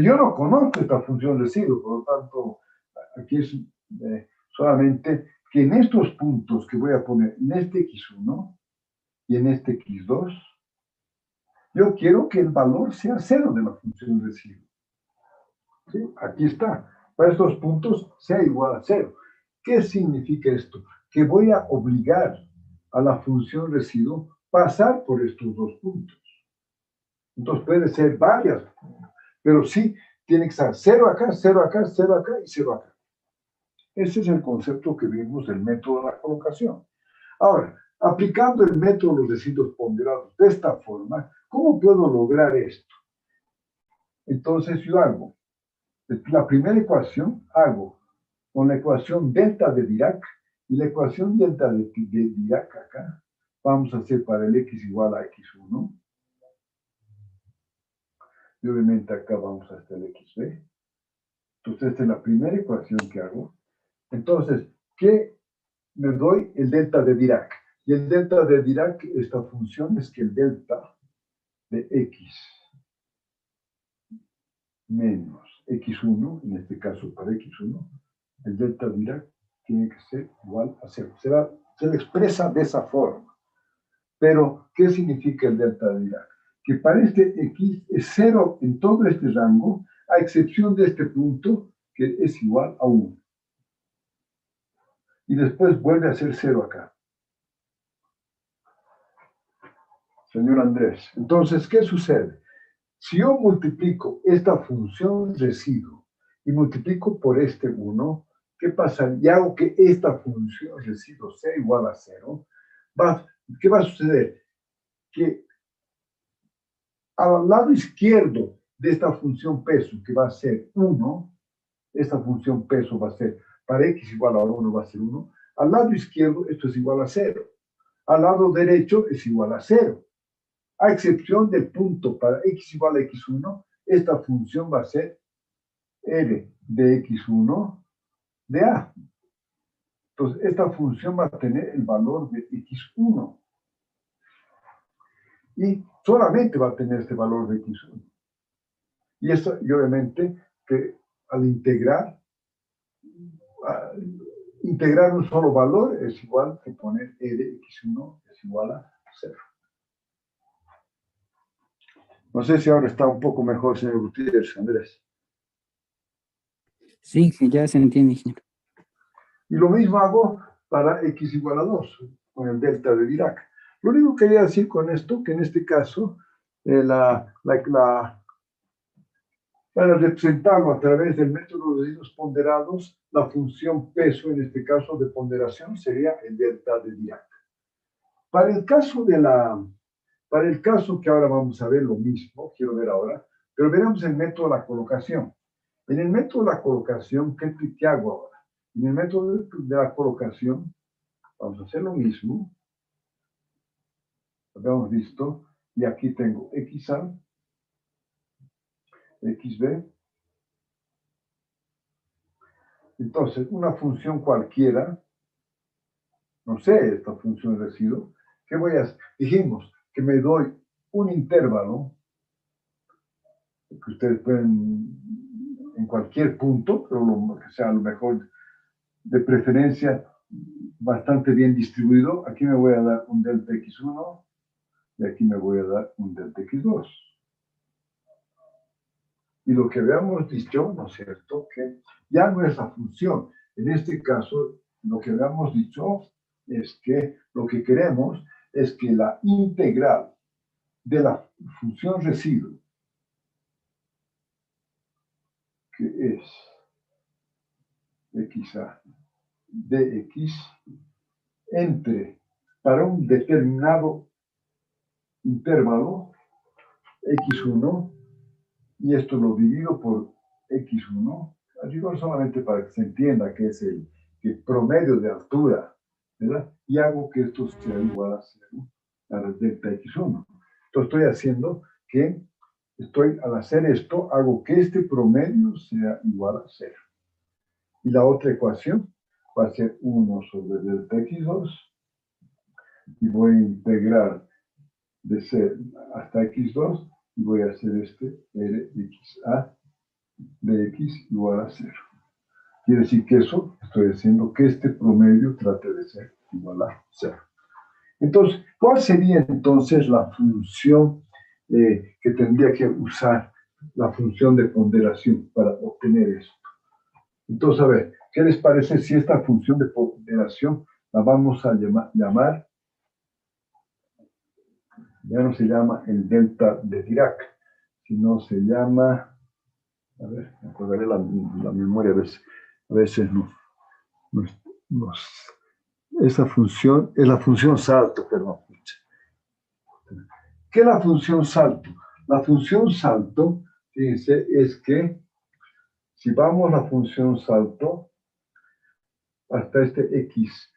S1: yo no conozco esta función residuo, por lo tanto, aquí es solamente que en estos puntos que voy a poner en este x1 y en este x2, yo quiero que el valor sea 0 de la función residuo. ¿Sí? Aquí está. Para estos puntos sea igual a 0. ¿Qué significa esto? Que voy a obligar a la función residuo pasar por estos 2 puntos. Entonces puede ser varias, pero sí tiene que estar 0 acá, 0 acá, 0 acá y 0 acá. Ese es el concepto que vimos del método de la colocación. Ahora, aplicando el método de los residuos ponderados de esta forma, ¿cómo puedo lograr esto? Entonces yo hago la primera ecuación, hago con la ecuación delta de Dirac, y la ecuación delta de Dirac acá, vamos a hacer para el x igual a x1. Y obviamente acá vamos hasta el xb. Entonces esta es la primera ecuación que hago. Entonces, ¿qué me doy? El delta de Dirac. Y el delta de Dirac, esta función es que el delta de x menos x1, en este caso para x1, el delta de Dirac tiene que ser igual a 0. Se le expresa de esa forma. Pero, ¿qué significa el delta de Dirac? Que para este x es 0 en todo este rango, a excepción de este punto, que es igual a 1. Y después vuelve a ser 0 acá. Señor Andrés, entonces, ¿qué sucede? Si yo multiplico esta función residuo y multiplico por este 1, ¿qué pasa? Y hago que esta función residuo sea igual a 0, ¿qué va a suceder? Que al lado izquierdo de esta función peso, que va a ser 1, esta función peso va a ser, para x igual a 1 va a ser 1, al lado izquierdo esto es igual a 0, al lado derecho es igual a 0. A excepción del punto para x igual a x1, esta función va a ser r de x1 de a. Entonces, esta función va a tener el valor de x1. Y solamente va a tener este valor de x1. Y esto, y obviamente, que al integrar un solo valor es igual que poner e de x1 es igual a 0. No sé si ahora está un poco mejor, señor Gutiérrez, Andrés.
S9: Sí, ya se entiende, ingeniero.
S1: Y lo mismo hago para x igual a 2, con el delta de Dirac. Lo único que quería decir con esto, que en este caso, para representarlo a través del método de residuos ponderados, la función peso, en este caso de ponderación, sería el delta de Dirac. Para el caso que ahora vamos a ver lo mismo, quiero ver ahora, pero veremos el método de la colocación. En el método de la colocación, ¿qué hago ahora? En el método de la colocación, vamos a hacer lo mismo. Lo habíamos visto. Y aquí tengo xa, xb. Entonces, una función cualquiera, no sé, esta función residuo, ¿qué voy a hacer? Dijimos que me doy un intervalo, que ustedes pueden en cualquier punto, pero lo que sea a lo mejor de preferencia bastante bien distribuido. Aquí me voy a dar un delta x1 y aquí me voy a dar un delta x2. Y lo que habíamos dicho, ¿no es cierto?, que ya no es la función. En este caso, lo que habíamos dicho es que lo que queremos es que la integral de la función residuo, que es xa dx, entre para un determinado intervalo x1, y esto lo divido por x1, digo solamente para que se entienda que es el promedio de altura, ¿verdad? Y hago que esto sea igual a 0 para delta x1. Entonces estoy haciendo que, al hacer esto, hago que este promedio sea igual a 0. Y la otra ecuación va a ser 1 sobre delta x2, y voy a integrar de c hasta x2, y voy a hacer este r xa de x igual a 0. Quiere decir que eso, estoy haciendo que este promedio trate de ser igual a 0. Entonces, ¿cuál sería entonces la función que tendría que usar la función de ponderación para obtener esto? Entonces, a ver, ¿qué les parece si esta función de ponderación la vamos a llamar, ya no se llama el delta de Dirac, sino se llama, A ver, me acordaré la memoria a veces esa función es la función salto, perdón. ¿Qué es la función salto? La función salto, fíjense, es que si vamos a la función salto hasta este x,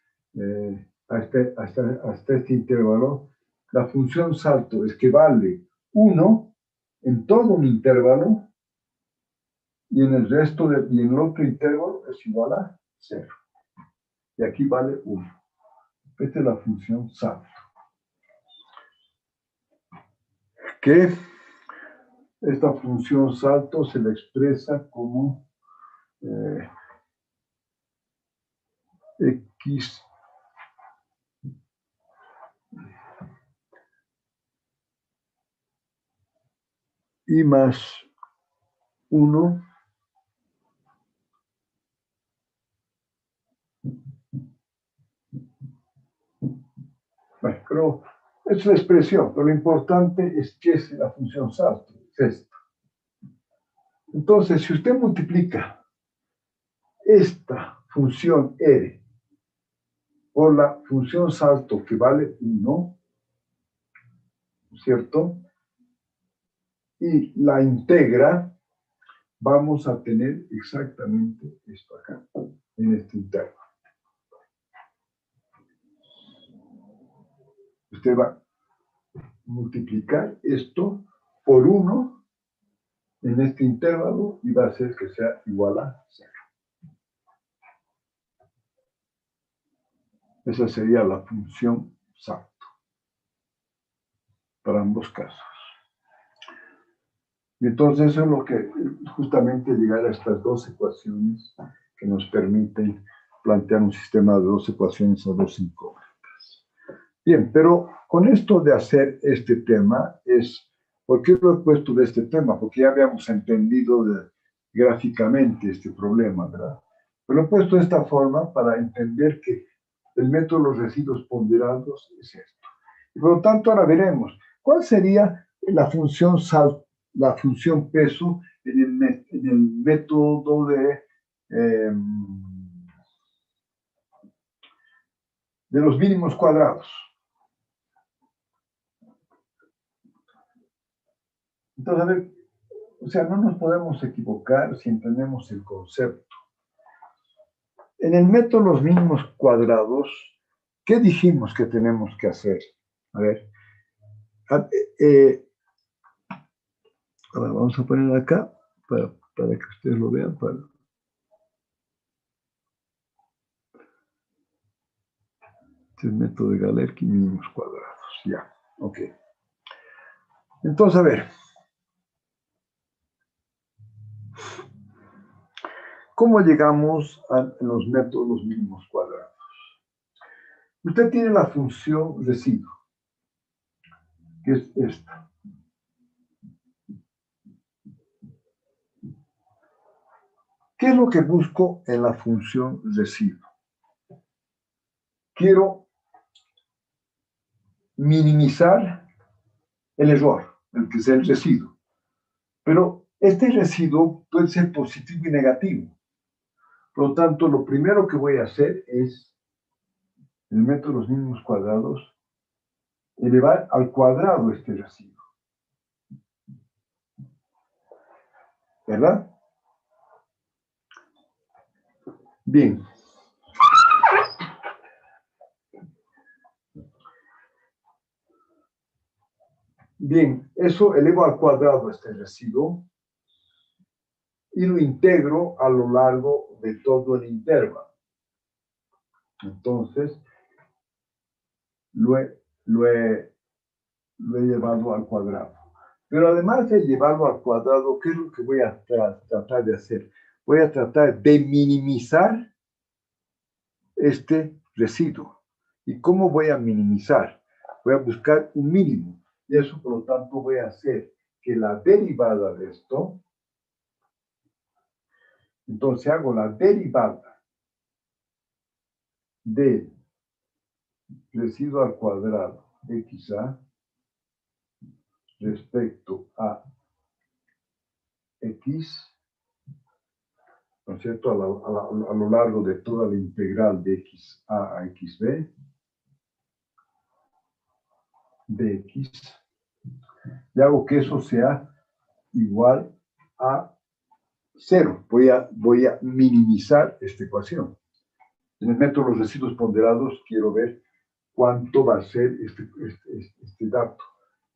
S1: hasta este intervalo, la función salto es que vale 1 en todo un intervalo y en el resto y en el otro intervalo es igual a 0. Y aquí vale 1. Esta es la función salto. Que esta función salto se le expresa como x y más 1 bueno, pero es la expresión, pero lo importante es que es la función salto, es esto. Entonces, si usted multiplica esta función R por la función salto que vale 1, ¿cierto? Y la integra, vamos a tener exactamente esto acá, en este intervalo. Usted va a multiplicar esto por 1 en este intervalo y va a hacer que sea igual a 0. Esa sería la función salto para ambos casos. Y entonces eso es lo que justamente llegar a estas dos ecuaciones que nos permiten plantear un sistema de dos ecuaciones a dos incógnitas. Bien, pero con esto de hacer este tema ¿por qué lo he puesto de este tema? Porque ya habíamos entendido gráficamente este problema, ¿verdad? Pero lo he puesto de esta forma para entender que el método de los residuos ponderados es esto. Y por lo tanto, ahora veremos cuál sería la función peso en el método de los mínimos cuadrados. Entonces, a ver, o sea, no nos podemos equivocar si entendemos el concepto. En el método de los mínimos cuadrados, ¿qué dijimos que tenemos que hacer? A ver, ahora vamos a poner acá para que ustedes lo vean. Este es el método de Galerki, mínimos cuadrados. Ya, ok. Entonces, a ver. ¿Cómo llegamos a los métodos mínimos cuadrados? Usted tiene la función residuo, que es esta. ¿Qué es lo que busco en la función residuo? Quiero minimizar el error, el que es el residuo. Pero este residuo puede ser positivo y negativo. Por lo tanto, lo primero que voy a hacer es, en el método de los mínimos cuadrados, elevar al cuadrado este residuo. ¿Verdad? Bien. Bien, eso elevo al cuadrado este residuo y lo integro a lo largo de todo el intervalo. Entonces, lo he llevado al cuadrado. Pero además de llevarlo al cuadrado, ¿qué es lo que voy a tratar de hacer? Voy a tratar de minimizar este residuo. ¿Y cómo voy a minimizar? Voy a buscar un mínimo. Y eso, por lo tanto, voy a hacer que la derivada de esto, entonces hago la derivada de residuo al cuadrado xa respecto a x ¿no es cierto? A lo largo de toda la integral de xa a xb, dx, y hago que eso sea igual a 0. Voy a minimizar esta ecuación. En el método de los residuos ponderados quiero ver cuánto va a ser este dato.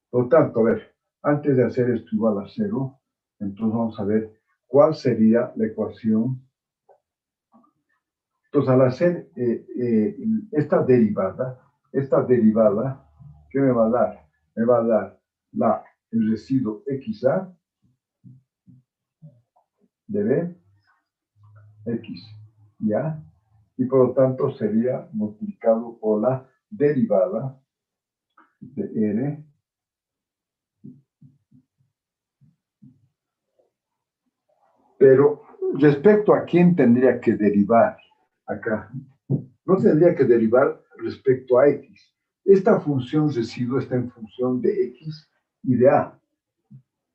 S1: Por lo tanto, a ver, antes de hacer esto igual a 0, entonces vamos a ver cuál sería la ecuación. Entonces, al hacer esta derivada, ¿qué me va a dar? Me va a dar el residuo xa de b, x y a, y por lo tanto sería multiplicado por la derivada de r pero respecto a quién tendría que derivar acá, no tendría que derivar respecto a x. Esta función residuo está en función de x y de a,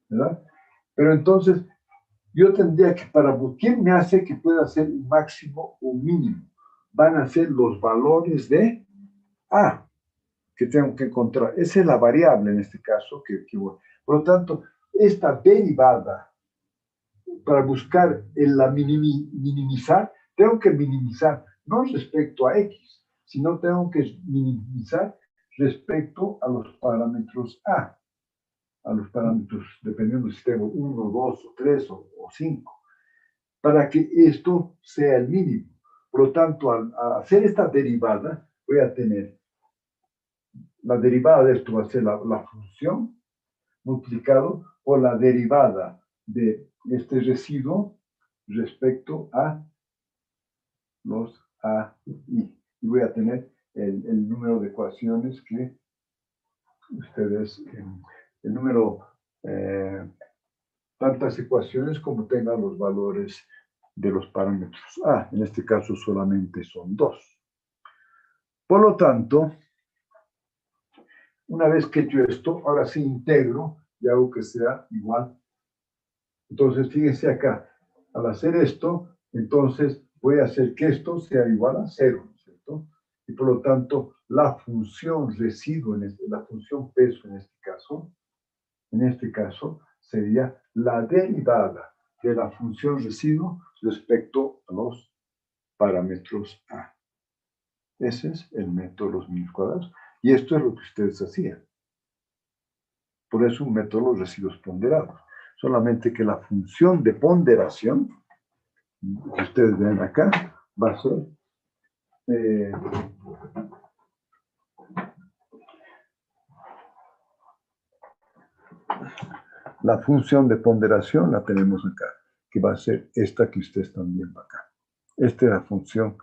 S1: ¿verdad? Pero entonces, yo tendría que, ¿quién me hace que pueda ser un máximo o un mínimo? Van a ser los valores de a, que tengo que encontrar. Esa es la variable en este caso que voy. Por lo tanto, esta derivada, para buscar la minimizar, tengo que minimizar no respecto a x, sino tengo que minimizar respecto a los parámetros a los parámetros, dependiendo si tengo 1, 2, o 3 o 5, para que esto sea el mínimo. Por lo tanto, al hacer esta derivada, voy a tener la derivada de esto va a ser la función multiplicado por la derivada de este residuo respecto a los a y. Y voy a tener el número de ecuaciones que ustedes, el número, tantas ecuaciones como tengan los valores de los parámetros a. En este caso solamente son 2. Por lo tanto, una vez que he hecho esto, ahora sí integro y hago que sea igual. Entonces, fíjense acá, al hacer esto, entonces voy a hacer que esto sea igual a 0, ¿cierto? Y por lo tanto, la función residuo, la función peso en este caso, sería la derivada de la función residuo respecto a los parámetros a. Ese es el método de los mínimos cuadrados. Y esto es lo que ustedes hacían. Por eso un método de los residuos ponderados. Solamente que la función de ponderación, que ustedes ven acá, va a ser la función de ponderación la tenemos acá, que va a ser esta que ustedes están viendo acá. Esta es la función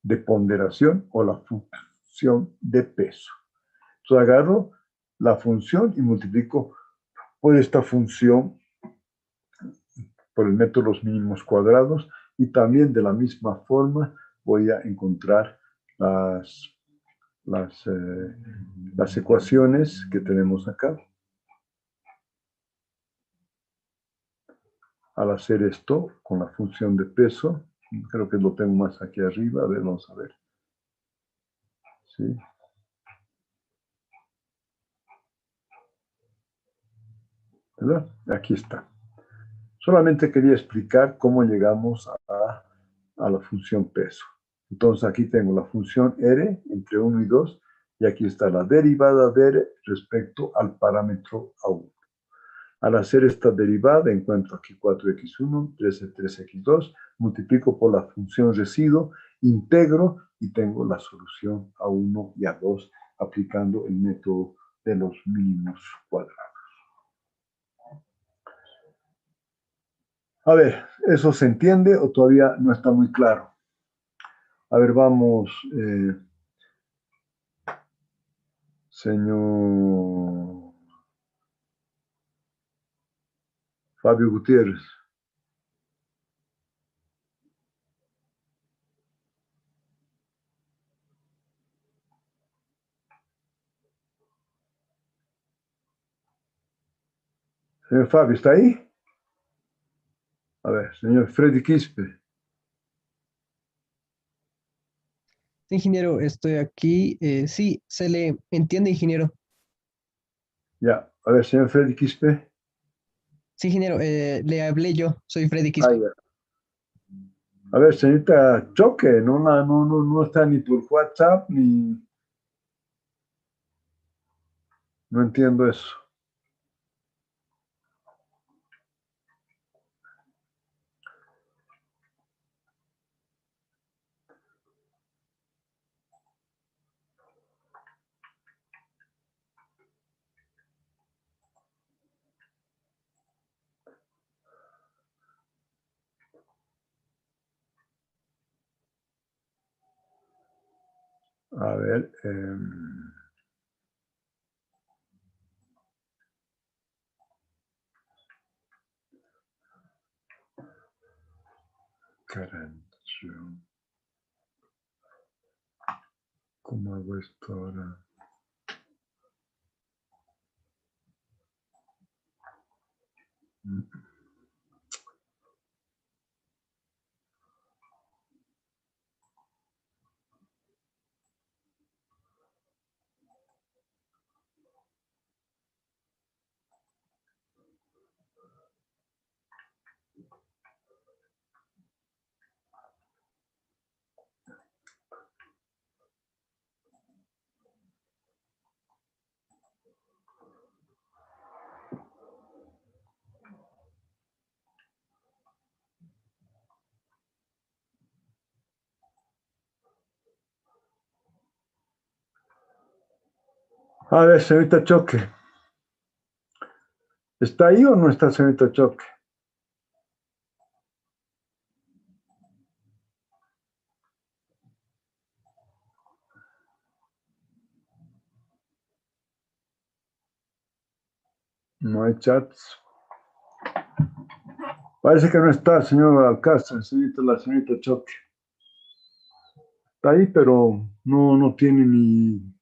S1: de ponderación o la función de peso. Entonces agarro la función y multiplico por esta función, por el método de los mínimos cuadrados, y también de la misma forma voy a encontrar las ecuaciones que tenemos acá. Al hacer esto con la función de peso, creo que lo tengo más aquí arriba, a ver, vamos a ver. ¿Sí? ¿Verdad? Aquí está. Solamente quería explicar cómo llegamos a la función peso. Entonces aquí tengo la función R entre 1 y 2, y aquí está la derivada de R respecto al parámetro A1. Al hacer esta derivada, encuentro aquí 4x1, 3x2, multiplico por la función residuo, integro y tengo la solución A1 y A2 aplicando el método de los mínimos cuadrados. A ver, ¿eso se entiende o todavía no está muy claro? A ver, vamos, señor Fabio Gutiérrez. Señor Fabio, ¿está ahí? A ver, señor Freddy Quispe.
S4: Sí, ingeniero, estoy aquí. Sí, se le entiende, ingeniero.
S1: Ya, a ver, señor Freddy Quispe.
S4: Sí, ingeniero, le hablé yo, soy Freddy
S1: Ah,
S4: Quispe.
S1: ya. A ver, señorita Choque, no está ni por WhatsApp ni... No entiendo eso. A ver, carancho. ¿Cómo hago esto ahora? A ver, señorita Choque. ¿Está ahí o no está, señorita Choque? No hay chats. Parece que no está, señor Alcázar, la señorita Choque. Está ahí, pero no tiene ni...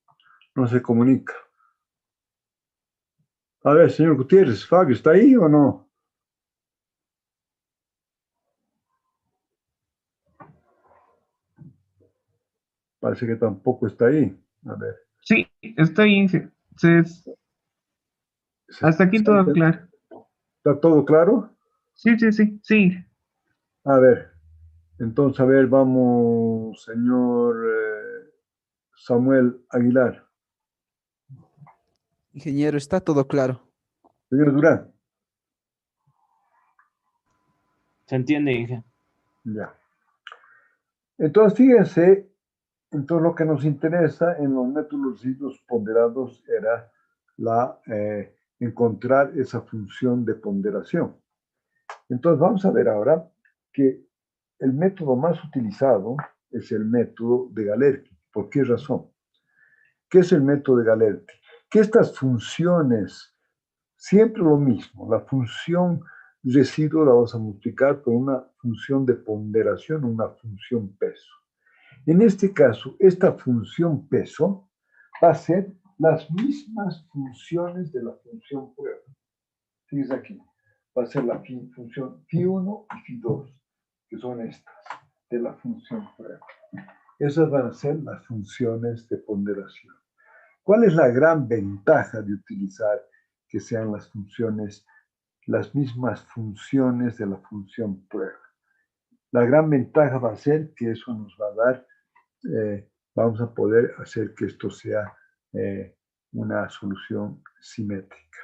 S1: no se comunica. A ver, señor Gutiérrez, Fabio, ¿está ahí o no? Parece que tampoco está ahí. A ver.
S13: Sí, estoy. Hasta aquí todo claro.
S1: ¿Está todo claro?
S13: Sí.
S1: A ver, entonces, a ver, vamos, señor Samuel Aguilar.
S8: Ingeniero, está todo claro.
S1: Señor Durán.
S14: Se entiende, Inge.
S1: Ya. Entonces, fíjense, entonces lo que nos interesa en los métodos residuos ponderados era encontrar esa función de ponderación. Entonces, vamos a ver ahora que el método más utilizado es el método de Galerki. ¿Por qué razón? ¿Qué es el método de Galerki? Que estas funciones, siempre lo mismo, la función residuo la vamos a multiplicar por una función de ponderación, una función peso. En este caso, esta función peso va a ser las mismas funciones de la función prueba. Fíjense aquí, va a ser la función phi1 y phi2, que son estas, de la función prueba. Esas van a ser las funciones de ponderación. ¿Cuál es la gran ventaja de utilizar que sean las funciones, las mismas funciones de la función prueba? La gran ventaja va a ser que eso nos va a dar, vamos a poder hacer que esto sea una solución simétrica.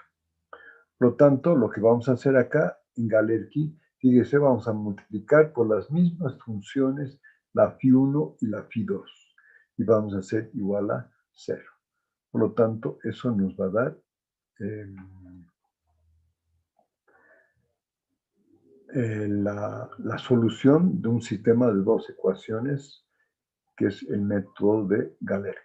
S1: Por lo tanto, lo que vamos a hacer acá en Galerki, fíjese, vamos a multiplicar por las mismas funciones la phi1 y la phi2 y vamos a hacer igual a 0. Por lo tanto, eso nos va a dar la solución de un sistema de dos ecuaciones, que es el método de Galerki.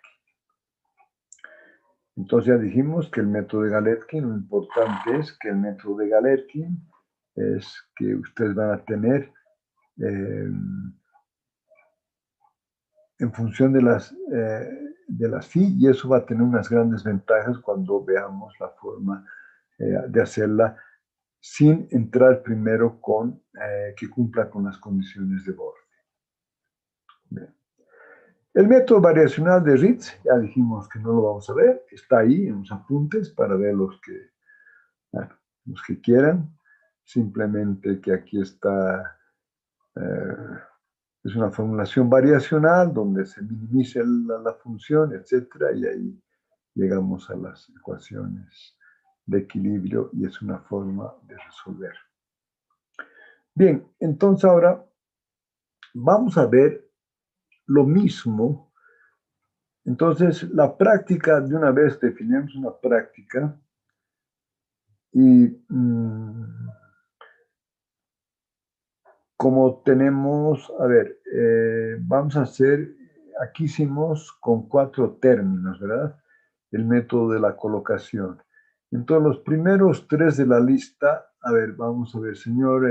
S1: Entonces ya dijimos que el método de Galerki, lo importante es que el método de Galerki es que ustedes van a tener en función de las phi, y eso va a tener unas grandes ventajas cuando veamos la forma de hacerla sin entrar primero que cumpla con las condiciones de borde. Bien. El método variacional de Ritz, ya dijimos que no lo vamos a ver, está ahí en los apuntes para ver los que quieran. Simplemente que aquí está, es una formulación variacional donde se minimiza la función, etcétera, y ahí llegamos a las ecuaciones de equilibrio y es una forma de resolver. Bien, entonces ahora vamos a ver lo mismo. Entonces, la práctica, de una vez definimos una práctica y como tenemos, a ver, vamos a hacer, aquí hicimos con 4 términos, ¿verdad? El método de la colocación. Entonces, los primeros 3 de la lista, a ver, vamos a ver, señor,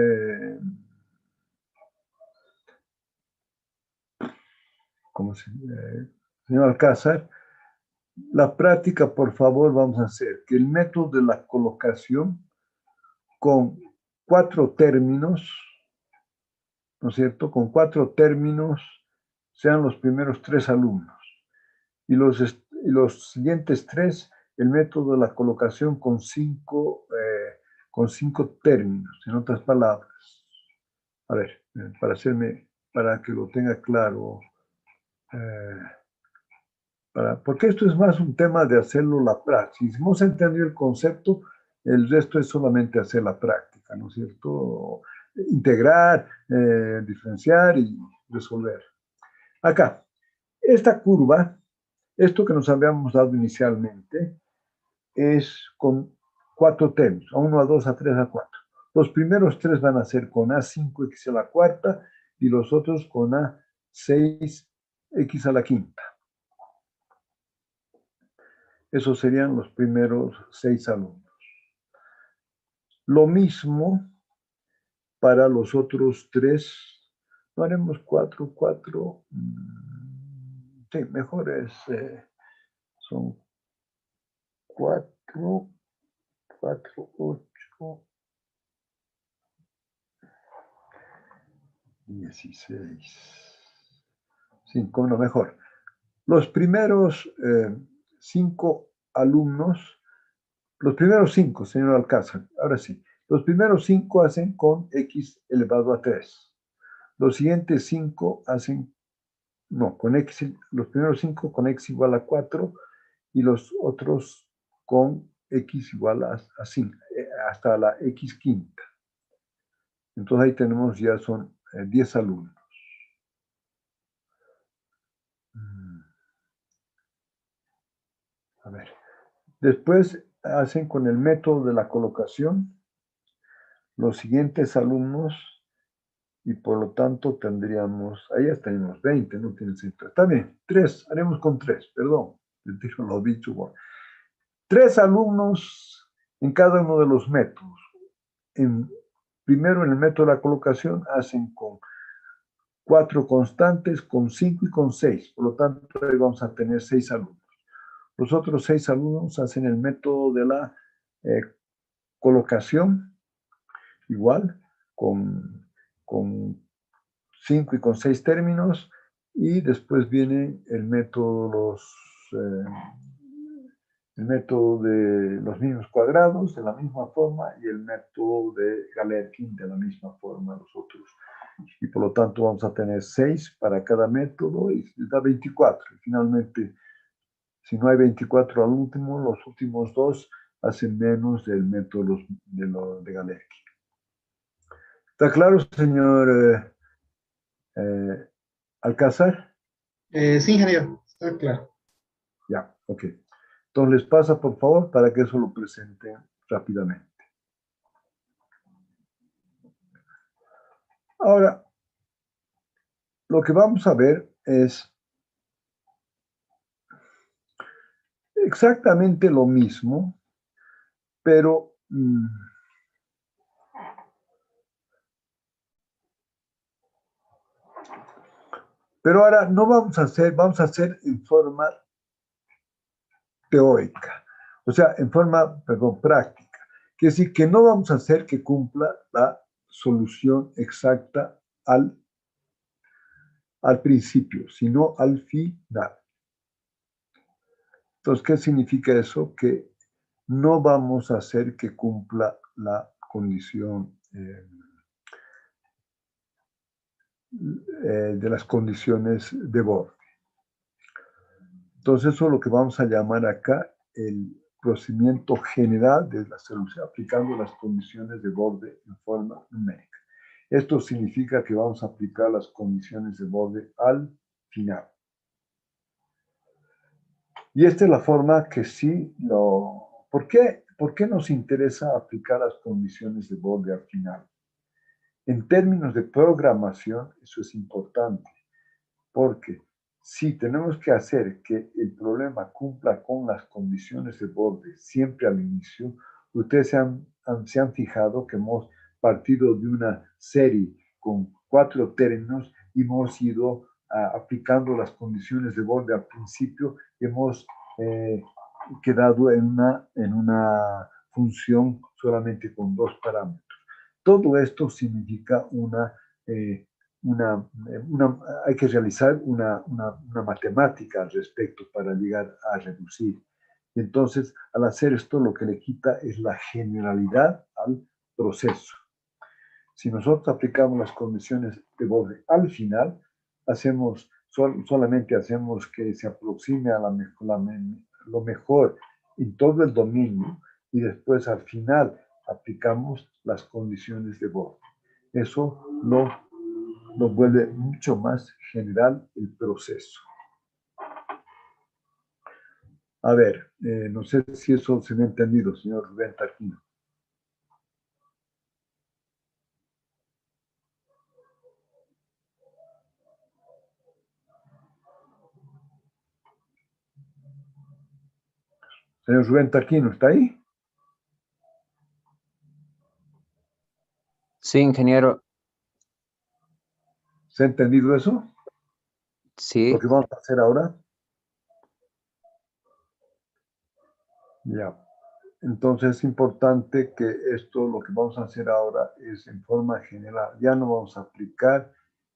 S1: señor Alcázar, la práctica, por favor, vamos a hacer que el método de la colocación con 4 términos, ¿no es cierto? Con 4 términos sean los primeros 3 alumnos. Y los siguientes 3, el método de la colocación con 5 términos, en otras palabras. A ver, para que lo tenga claro, porque esto es más un tema de hacerlo la práctica. Si hemos entendido el concepto, el resto es solamente hacer la práctica, ¿no es cierto? Integrar, diferenciar y resolver. Acá, esta curva, esto que nos habíamos dado inicialmente, es con 4 términos, A1, A2, A3, A4. Los primeros 3 van a ser con A5x a la cuarta y los otros con A6x a la quinta. Esos serían los primeros 6 alumnos. Lo mismo para los otros 3. No haremos 4, 4. Sí, mejor es, son 4, 4, 8, 16. 5, no, mejor. Los primeros 5 alumnos, los primeros 5, señor Alcázar, ahora sí, los primeros 5 hacen con x elevado a 3. Los siguientes 5 hacen, no, con x, los primeros 5 con x igual a 4 y los otros con x igual a 5, hasta la x quinta. Entonces ahí tenemos ya son 10 alumnos. A ver. Después hacen con el método de la colocación los siguientes alumnos y por lo tanto tendríamos, ahí ya tenemos 20, no tiene sentido. Está bien, 3, haremos con 3, perdón, les digo lo dicho. Bueno. 3 alumnos en cada uno de los métodos. Primero en el método de la colocación hacen con 4 constantes, con 5 y con 6, por lo tanto ahí vamos a tener 6 alumnos. Los otros 6 alumnos hacen el método de la colocación, igual, con 5 y con 6 términos, y después viene el método de los mismos cuadrados, de la misma forma, y el método de Galerkin, de la misma forma, los otros. Y por lo tanto vamos a tener 6 para cada método, y da 24. Y finalmente, si no hay 24 al último, los últimos 2 hacen menos del método de Galerkin. ¿Está claro, señor Alcázar?
S6: Sí, ingeniero, está claro.
S1: Ya, ok. Entonces les pasa, por favor, para que eso lo presenten rápidamente. Ahora, lo que vamos a ver es exactamente lo mismo, pero ahora no vamos a hacer en forma teórica, o sea, en forma, perdón, práctica. Quiere decir que no vamos a hacer que cumpla la solución exacta al al principio, sino al final. Entonces, ¿qué significa eso? Que no vamos a hacer que cumpla la condición de las condiciones de borde. Entonces, eso es lo que vamos a llamar acá el procedimiento general de la solución, aplicando las condiciones de borde en forma numérica. Esto significa que vamos a aplicar las condiciones de borde al final. Y esta es la forma que sí lo... ¿Por qué nos interesa aplicar las condiciones de borde al final? En términos de programación, eso es importante, porque si tenemos que hacer que el problema cumpla con las condiciones de borde siempre al inicio, ustedes se han fijado que hemos partido de una serie con 4 términos y hemos ido aplicando las condiciones de borde al principio y hemos quedado en una función solamente con 2 parámetros. Todo esto significa hay que realizar una matemática al respecto para llegar a reducir. Entonces, al hacer esto, lo que le quita es la generalidad al proceso. Si nosotros aplicamos las condiciones de borde al final, solamente hacemos que se aproxime a lo mejor en todo el dominio y después al final aplicamos las condiciones de borde. Eso lo vuelve mucho más general el proceso. A ver, no sé si eso se me ha entendido, señor Rubén Tarquino. Señor Rubén Tarquino, ¿está ahí?
S15: Sí, ingeniero.
S1: ¿Se ha entendido eso?
S15: Sí.
S1: Lo que vamos a hacer ahora. Ya. Entonces es importante que esto, lo que vamos a hacer ahora es en forma general. Ya no vamos a aplicar,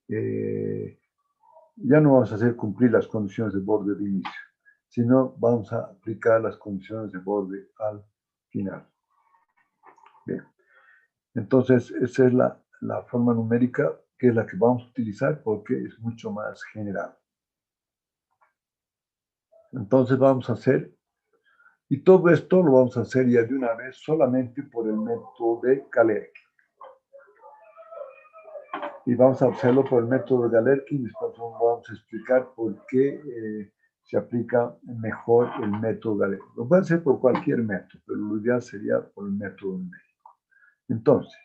S1: ya no vamos a hacer cumplir las condiciones de borde de inicio, sino vamos a aplicar las condiciones de borde al final. Bien. Entonces esa es la forma numérica que es la que vamos a utilizar porque es mucho más general. Entonces vamos a hacer, y todo esto lo vamos a hacer ya de una vez solamente por el método de Galerkin. Y vamos a hacerlo por el método de Galerkin, después vamos a explicar por qué se aplica mejor el método Galerkin. Lo puede hacer por cualquier método, pero lo ideal sería por el método numérico. Entonces,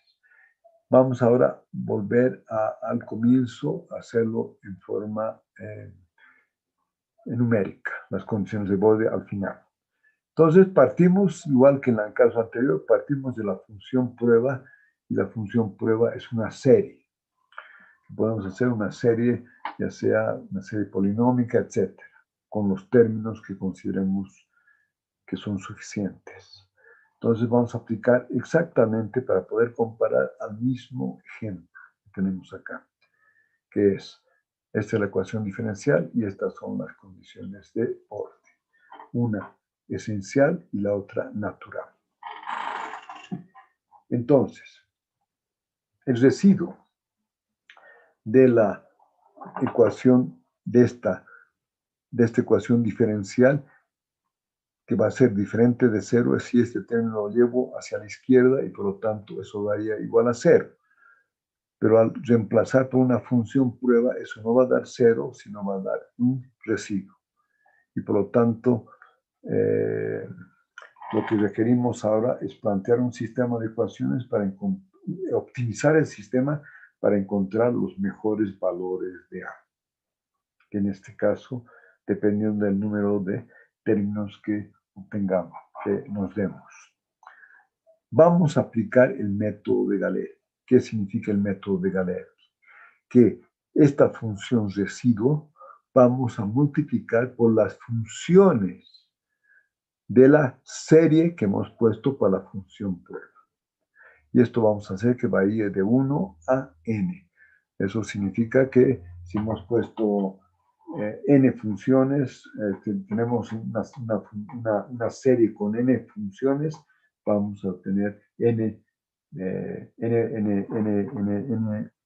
S1: vamos ahora a volver al comienzo, a hacerlo en forma numérica, las condiciones de borde al final. Entonces partimos, igual que en el caso anterior, partimos de la función prueba, y la función prueba es una serie. Podemos hacer una serie, ya sea una serie polinómica, etcétera, con los términos que consideremos que son suficientes. Entonces vamos a aplicar exactamente para poder comparar al mismo ejemplo que tenemos acá, que es, esta es la ecuación diferencial y estas son las condiciones de borde. Una esencial y la otra natural. Entonces, el residuo de la ecuación de esta ecuación diferencial, que va a ser diferente de 0, es si este término lo llevo hacia la izquierda y por lo tanto eso daría igual a 0. Pero al reemplazar por una función prueba, eso no va a dar 0, sino va a dar un residuo. Y por lo tanto, lo que requerimos ahora es plantear un sistema de ecuaciones para optimizar el sistema para encontrar los mejores valores de A, que en este caso, dependiendo del número de términos que obtengamos, que nos demos. Vamos a aplicar el método de Galerkin. ¿Qué significa el método de Galerkin? Que esta función residuo vamos a multiplicar por las funciones de la serie que hemos puesto para la función prueba. Y esto vamos a hacer que varíe de 1 a n. Eso significa que Si hemos puesto n funciones, tenemos una serie con n funciones, vamos a obtener n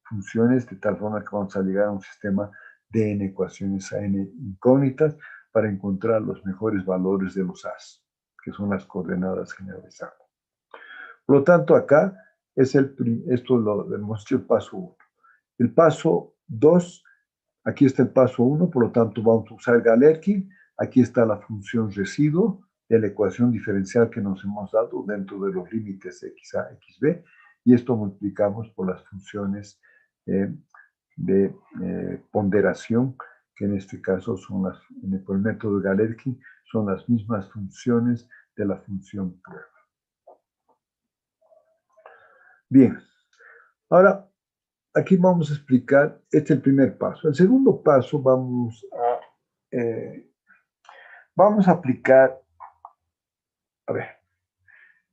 S1: funciones, de tal forma que vamos a llegar a un sistema de n ecuaciones a n incógnitas para encontrar los mejores valores de los A's, que son las coordenadas generalizadas. Por lo tanto, acá esto lo hemos hecho el paso 1. El paso 2, aquí está el paso 1, por lo tanto vamos a usar Galerkin. Aquí está la función residuo de la ecuación diferencial que nos hemos dado dentro de los límites xa, xb, y esto multiplicamos por las funciones de ponderación, que en este caso son por el método de Galerkin, son las mismas funciones de la función prueba. Bien, ahora aquí vamos a explicar, este es el primer paso. El segundo paso vamos a aplicar, a ver,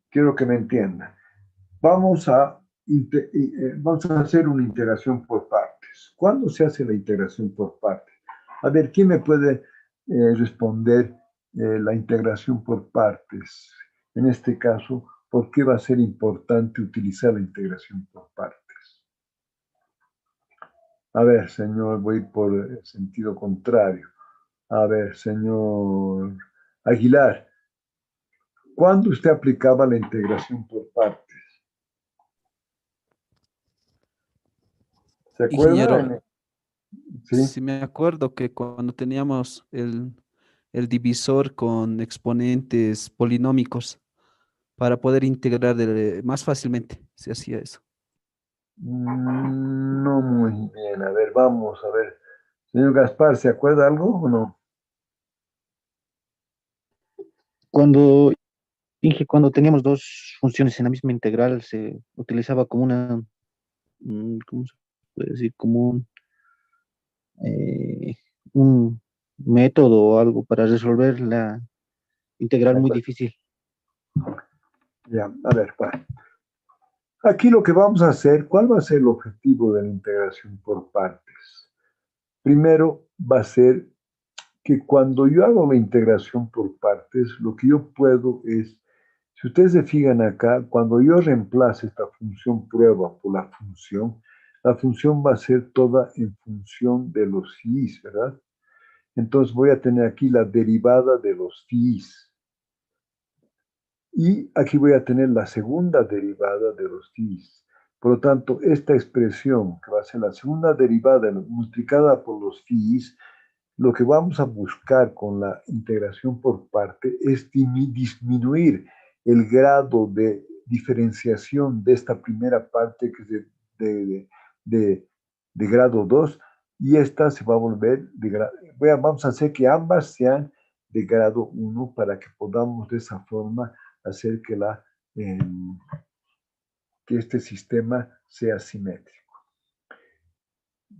S1: quiero que me entiendan. Vamos a hacer una integración por partes. ¿Cuándo se hace la integración por partes? A ver, ¿quién me puede responder la integración por partes? En este caso, ¿por qué va a ser importante utilizar la integración por partes? A ver, señor, voy por el sentido contrario. A ver, señor Aguilar, ¿cuándo usted aplicaba la integración por partes? ¿Se acuerda?
S8: Ingeniero,
S1: Sí.
S8: sí me acuerdo que cuando teníamos el divisor con exponentes polinómicos para poder integrar más fácilmente, se hacía eso.
S1: No muy bien. A ver, vamos a ver. Señor Gaspar, ¿se acuerda algo o no?
S2: Cuando teníamos dos funciones en la misma integral, se utilizaba como ¿cómo se puede decir? Como un método o algo para resolver la integral muy difícil.
S1: Ya, a ver, aquí lo que vamos a hacer, ¿cuál va a ser el objetivo de la integración por partes? Primero va a ser que cuando yo hago la integración por partes, lo que yo puedo es, si ustedes se fijan acá, cuando yo reemplace esta función prueba por la función va a ser toda en función de los fi's, ¿verdad? Entonces voy a tener aquí la derivada de los fi's. Y aquí voy a tener la segunda derivada de los fi's. Por lo tanto, esta expresión, que va a ser la segunda derivada multiplicada por los fi's, lo que vamos a buscar con la integración por parte es disminuir el grado de diferenciación de esta primera parte, que es de grado 2, y esta se va a volver vamos a hacer que ambas sean de grado 1 para que podamos de esa forma hacer que este sistema sea simétrico.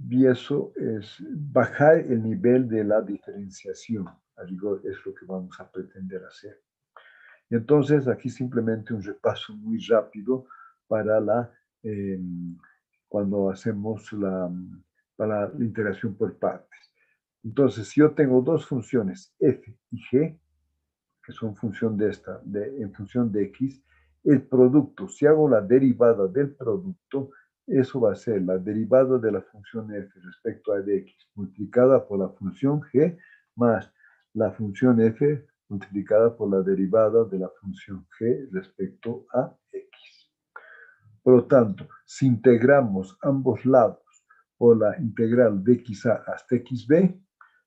S1: Y eso es bajar el nivel de la diferenciación. A rigor es lo que vamos a pretender hacer. Y entonces, aquí simplemente un repaso muy rápido para cuando hacemos para la integración por partes. Entonces, si yo tengo dos funciones, f y g, que son función en función de x, el producto, si hago la derivada del producto, eso va a ser la derivada de la función f respecto a de x multiplicada por la función g más la función f multiplicada por la derivada de la función g respecto a x. Por lo tanto, si integramos ambos lados por la integral de xa hasta xb,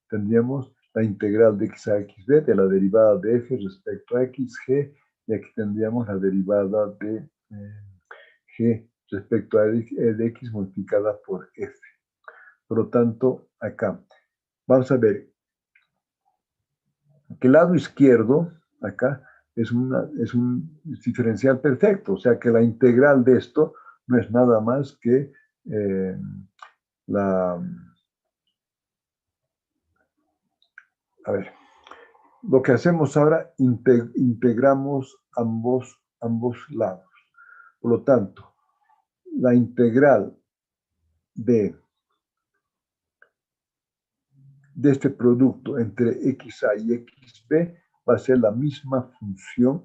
S1: tendríamos la integral de x a xb de la derivada de f respecto a xg, y aquí tendríamos la derivada de g respecto a de x multiplicada por f. Por lo tanto, acá, vamos a ver que el lado izquierdo, acá, es un diferencial perfecto, o sea que la integral de esto no es nada más que a ver, lo que hacemos ahora, integramos ambos lados. Por lo tanto, la integral de de este producto entre xa y xb va a ser la misma función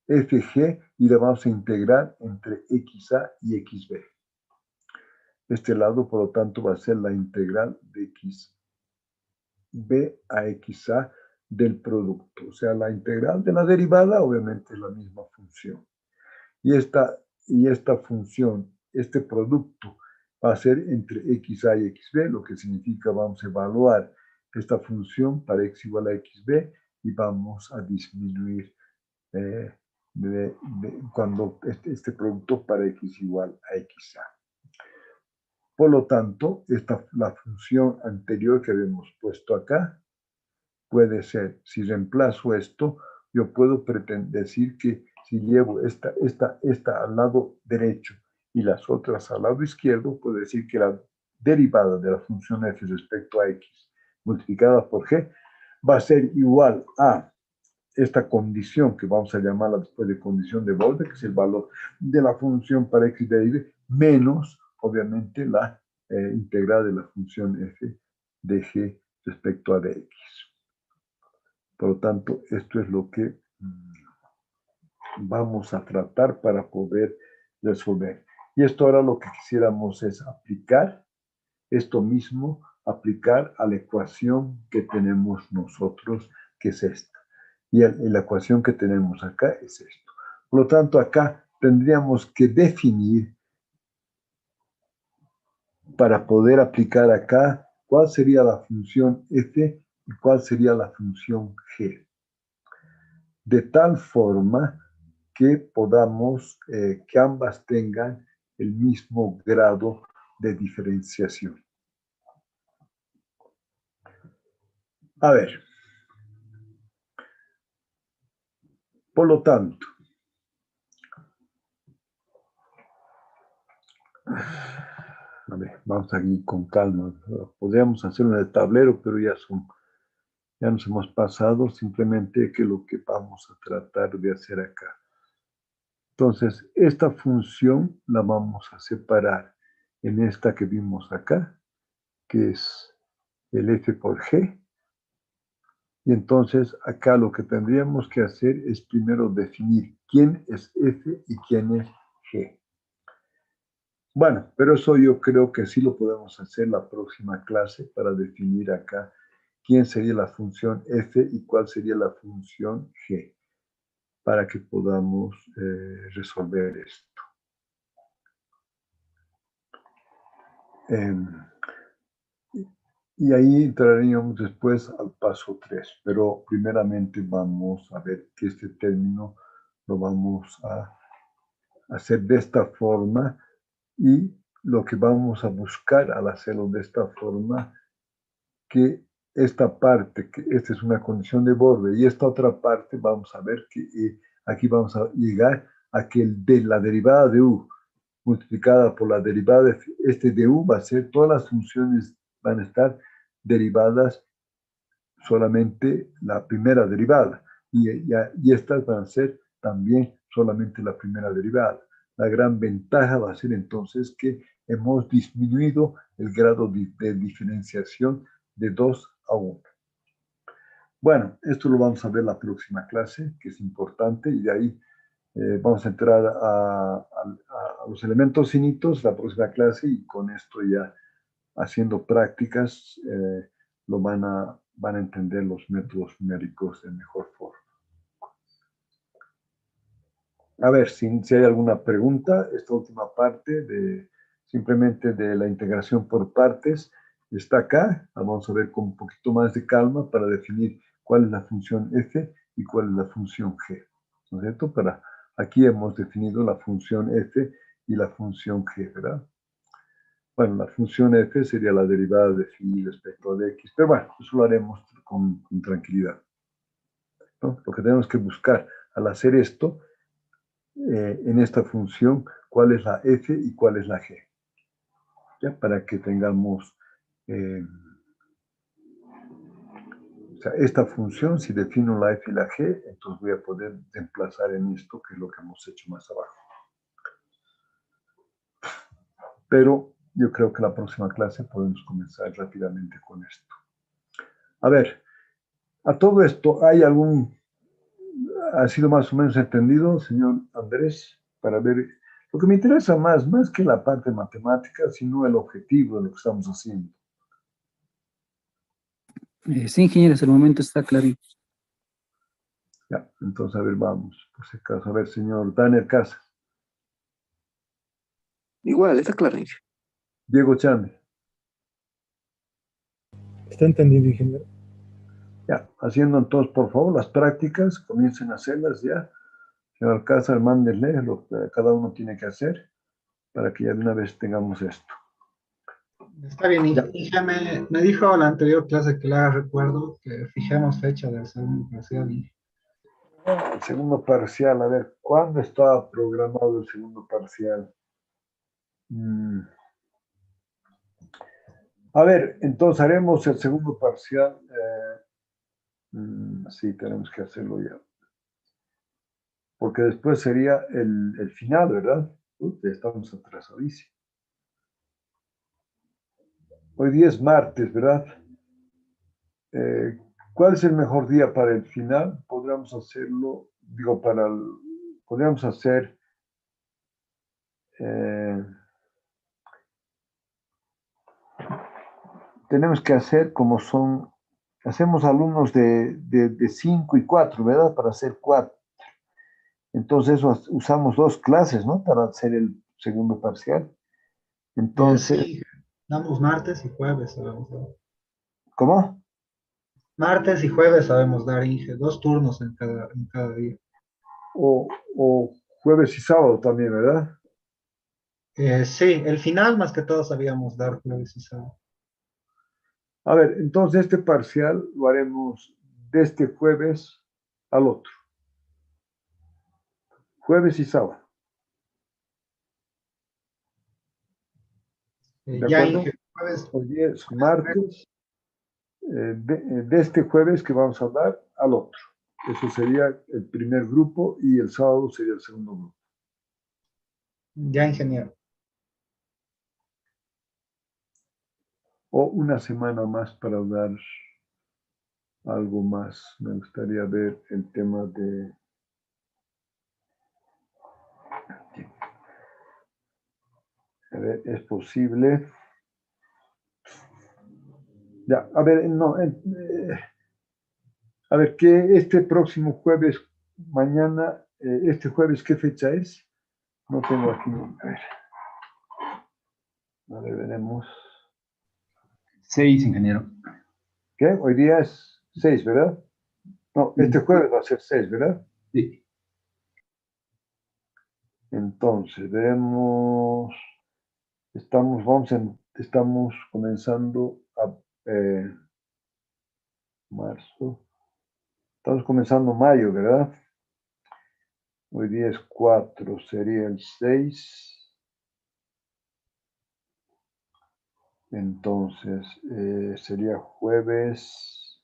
S1: fg y la vamos a integrar entre xa y xb. Este lado, por lo tanto, va a ser la integral de xb a xa del producto. O sea, la integral de la derivada, obviamente, es la misma función. Y esta función, este producto, va a ser entre xa y xb, lo que significa vamos a evaluar esta función para x igual a xb y vamos a disminuir cuando este producto para x igual a xa. Por lo tanto, la función anterior que habíamos puesto acá puede ser, si reemplazo esto, yo puedo decir que si llevo esta al lado derecho y las otras al lado izquierdo, puedo decir que la derivada de la función f respecto a x multiplicada por g va a ser igual a esta condición que vamos a llamarla después de condición de borde, que es el valor de la función para x de y, menos, obviamente, la integral de la función f de g respecto a dx. Por lo tanto, esto es lo que vamos a tratar para poder resolver. Y esto ahora lo que quisiéramos es aplicar esto mismo, aplicar a la ecuación que tenemos nosotros, que es esta. Y la ecuación que tenemos acá es esto. Por lo tanto, acá tendríamos que definir, para poder aplicar acá, cuál sería la función f y cuál sería la función g. De tal forma que podamos, que ambas tengan el mismo grado de diferenciación. A ver. Por lo tanto, a ver, vamos aquí con calma. Podríamos hacerlo en el tablero, pero ya nos hemos pasado, simplemente que lo que vamos a tratar de hacer acá. Entonces, esta función la vamos a separar en esta que vimos acá, que es el f por g. Y entonces, acá lo que tendríamos que hacer es primero definir quién es f y quién es g. Bueno, pero eso yo creo que sí lo podemos hacer la próxima clase para definir acá quién sería la función f y cuál sería la función g, para que podamos resolver esto. Y ahí entraríamos después al paso 3, pero primeramente vamos a ver que este término lo vamos a hacer de esta forma y lo que vamos a buscar al hacerlo de esta forma, que esta parte, que esta es una condición de borde, y esta otra parte vamos a ver que aquí vamos a llegar a que la derivada de u multiplicada por la derivada de u va a ser, todas las funciones van a estar derivadas solamente la primera derivada, y estas van a ser también solamente la primera derivada. La gran ventaja va a ser entonces que hemos disminuido el grado de diferenciación de 2 a 1. Bueno, esto lo vamos a ver la próxima clase, que es importante, y de ahí vamos a entrar a los elementos finitos la próxima clase, y con esto ya haciendo prácticas lo van a entender los métodos numéricos de mejor forma. A ver, si hay alguna pregunta, esta última parte simplemente de la integración por partes está acá. Vamos a ver con un poquito más de calma para definir cuál es la función f y cuál es la función g. ¿No es cierto? Aquí hemos definido la función f y la función g, ¿verdad? Bueno, la función f sería la derivada de phi respecto a x, pero bueno, eso lo haremos con tranquilidad, ¿no? Lo que tenemos que buscar al hacer esto, en esta función, cuál es la f y cuál es la g, ¿ya? Para que tengamos, o sea, esta función, si defino la f y la g, entonces voy a poder reemplazar en esto, que es lo que hemos hecho más abajo. Pero yo creo que la próxima clase podemos comenzar rápidamente con esto. A ver, a todo esto, ¿hay ha sido más o menos entendido, señor Andrés? Para ver, lo que me interesa más que la parte matemática, sino el objetivo de lo que estamos haciendo.
S9: Sí, ingeniero, hasta el momento está claro.
S1: Ya, entonces, a ver, vamos, por si acaso. A ver, señor Daniel Casas.
S11: Igual, está claro, Inge.
S1: Diego Chande.
S16: Está entendido, ingeniero.
S1: Ya, haciendo entonces, por favor, las prácticas, comiencen a hacerlas ya. Señor Casas, mándenle lo que cada uno tiene que hacer para que ya de una vez tengamos esto.
S6: Está bien, Inge me dijo la anterior clase que le haga recuerdo que fijemos fecha del segundo parcial.
S1: El segundo parcial, a ver, ¿cuándo estaba programado el segundo parcial? A ver, entonces haremos el segundo parcial. Sí, tenemos que hacerlo ya. Porque después sería el final, ¿verdad? Ya estamos atrasadísimos. Hoy día es martes, ¿verdad? ¿Cuál es el mejor día para el final? Podríamos hacerlo, digo, podríamos hacer tenemos que hacer como hacemos alumnos de 5 y 4, ¿verdad? Para hacer 4. Entonces usamos 2 clases, ¿no? Para hacer el segundo parcial. Entonces,
S6: sí, damos martes y jueves, sabemos dar.
S1: ¿Cómo?
S6: Martes y jueves sabemos dar, Inge, 2 turnos en cada día.
S1: O jueves y sábado también, ¿verdad?
S6: Sí, el final más que todo sabíamos dar jueves y sábado.
S1: A ver, entonces este parcial lo haremos de este jueves al otro. Jueves y sábado. ¿De acuerdo?
S6: Inge, jueves.
S1: Hoy día es martes. De este jueves que vamos a dar al otro. Eso sería el primer grupo y el sábado sería el segundo grupo.
S6: Ya, ingeniero.
S1: O una semana más para dar algo más. Me gustaría ver el tema de... A ver, ¿es posible? Ya, a ver, no. A ver, que este próximo jueves, mañana, este jueves, ¿qué fecha es? No tengo aquí. A ver, veremos.
S5: 6, ingeniero.
S1: ¿Qué? Hoy día es 6, ¿verdad? No, este jueves va a ser 6, ¿verdad?
S5: Sí.
S1: Entonces, vemos, estamos comenzando a marzo, estamos comenzando mayo, ¿verdad? Hoy día es 4, sería el 6. Entonces, sería jueves,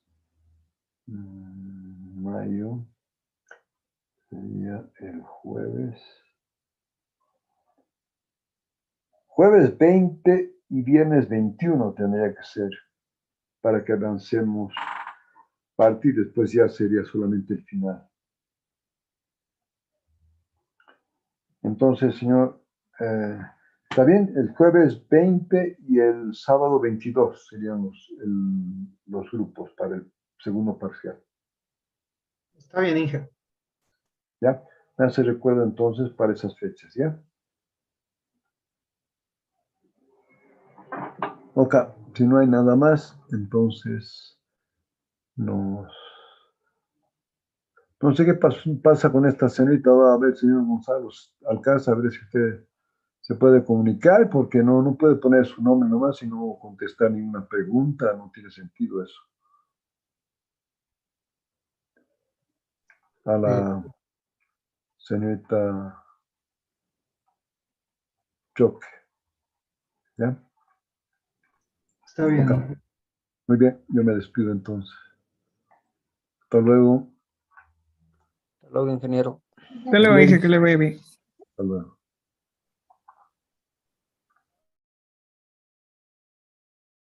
S1: mayo, sería el jueves. Jueves 20 y viernes 21 tendría que ser para que avancemos parte y después ya sería solamente el final. Entonces, señor, está bien, el jueves 20 y el sábado 22 serían los grupos para el segundo parcial.
S6: Está bien, Inge.
S1: ¿Ya? Me hace recuerdo entonces para esas fechas, ¿ya? Ok, si no hay nada más, entonces no sé qué pasa con esta señorita. A ver, señor Gonzalo Alcázar, a ver si usted se puede comunicar, porque no puede poner su nombre nomás y no contestar ninguna pregunta, no tiene sentido eso. A la señorita Choque. ¿Ya?
S6: Está bien.
S1: Okay. Muy bien, yo me despido entonces. Hasta luego.
S15: Hasta luego, ingeniero.
S13: Hasta luego, dije que le vaya bien.
S1: Hasta luego.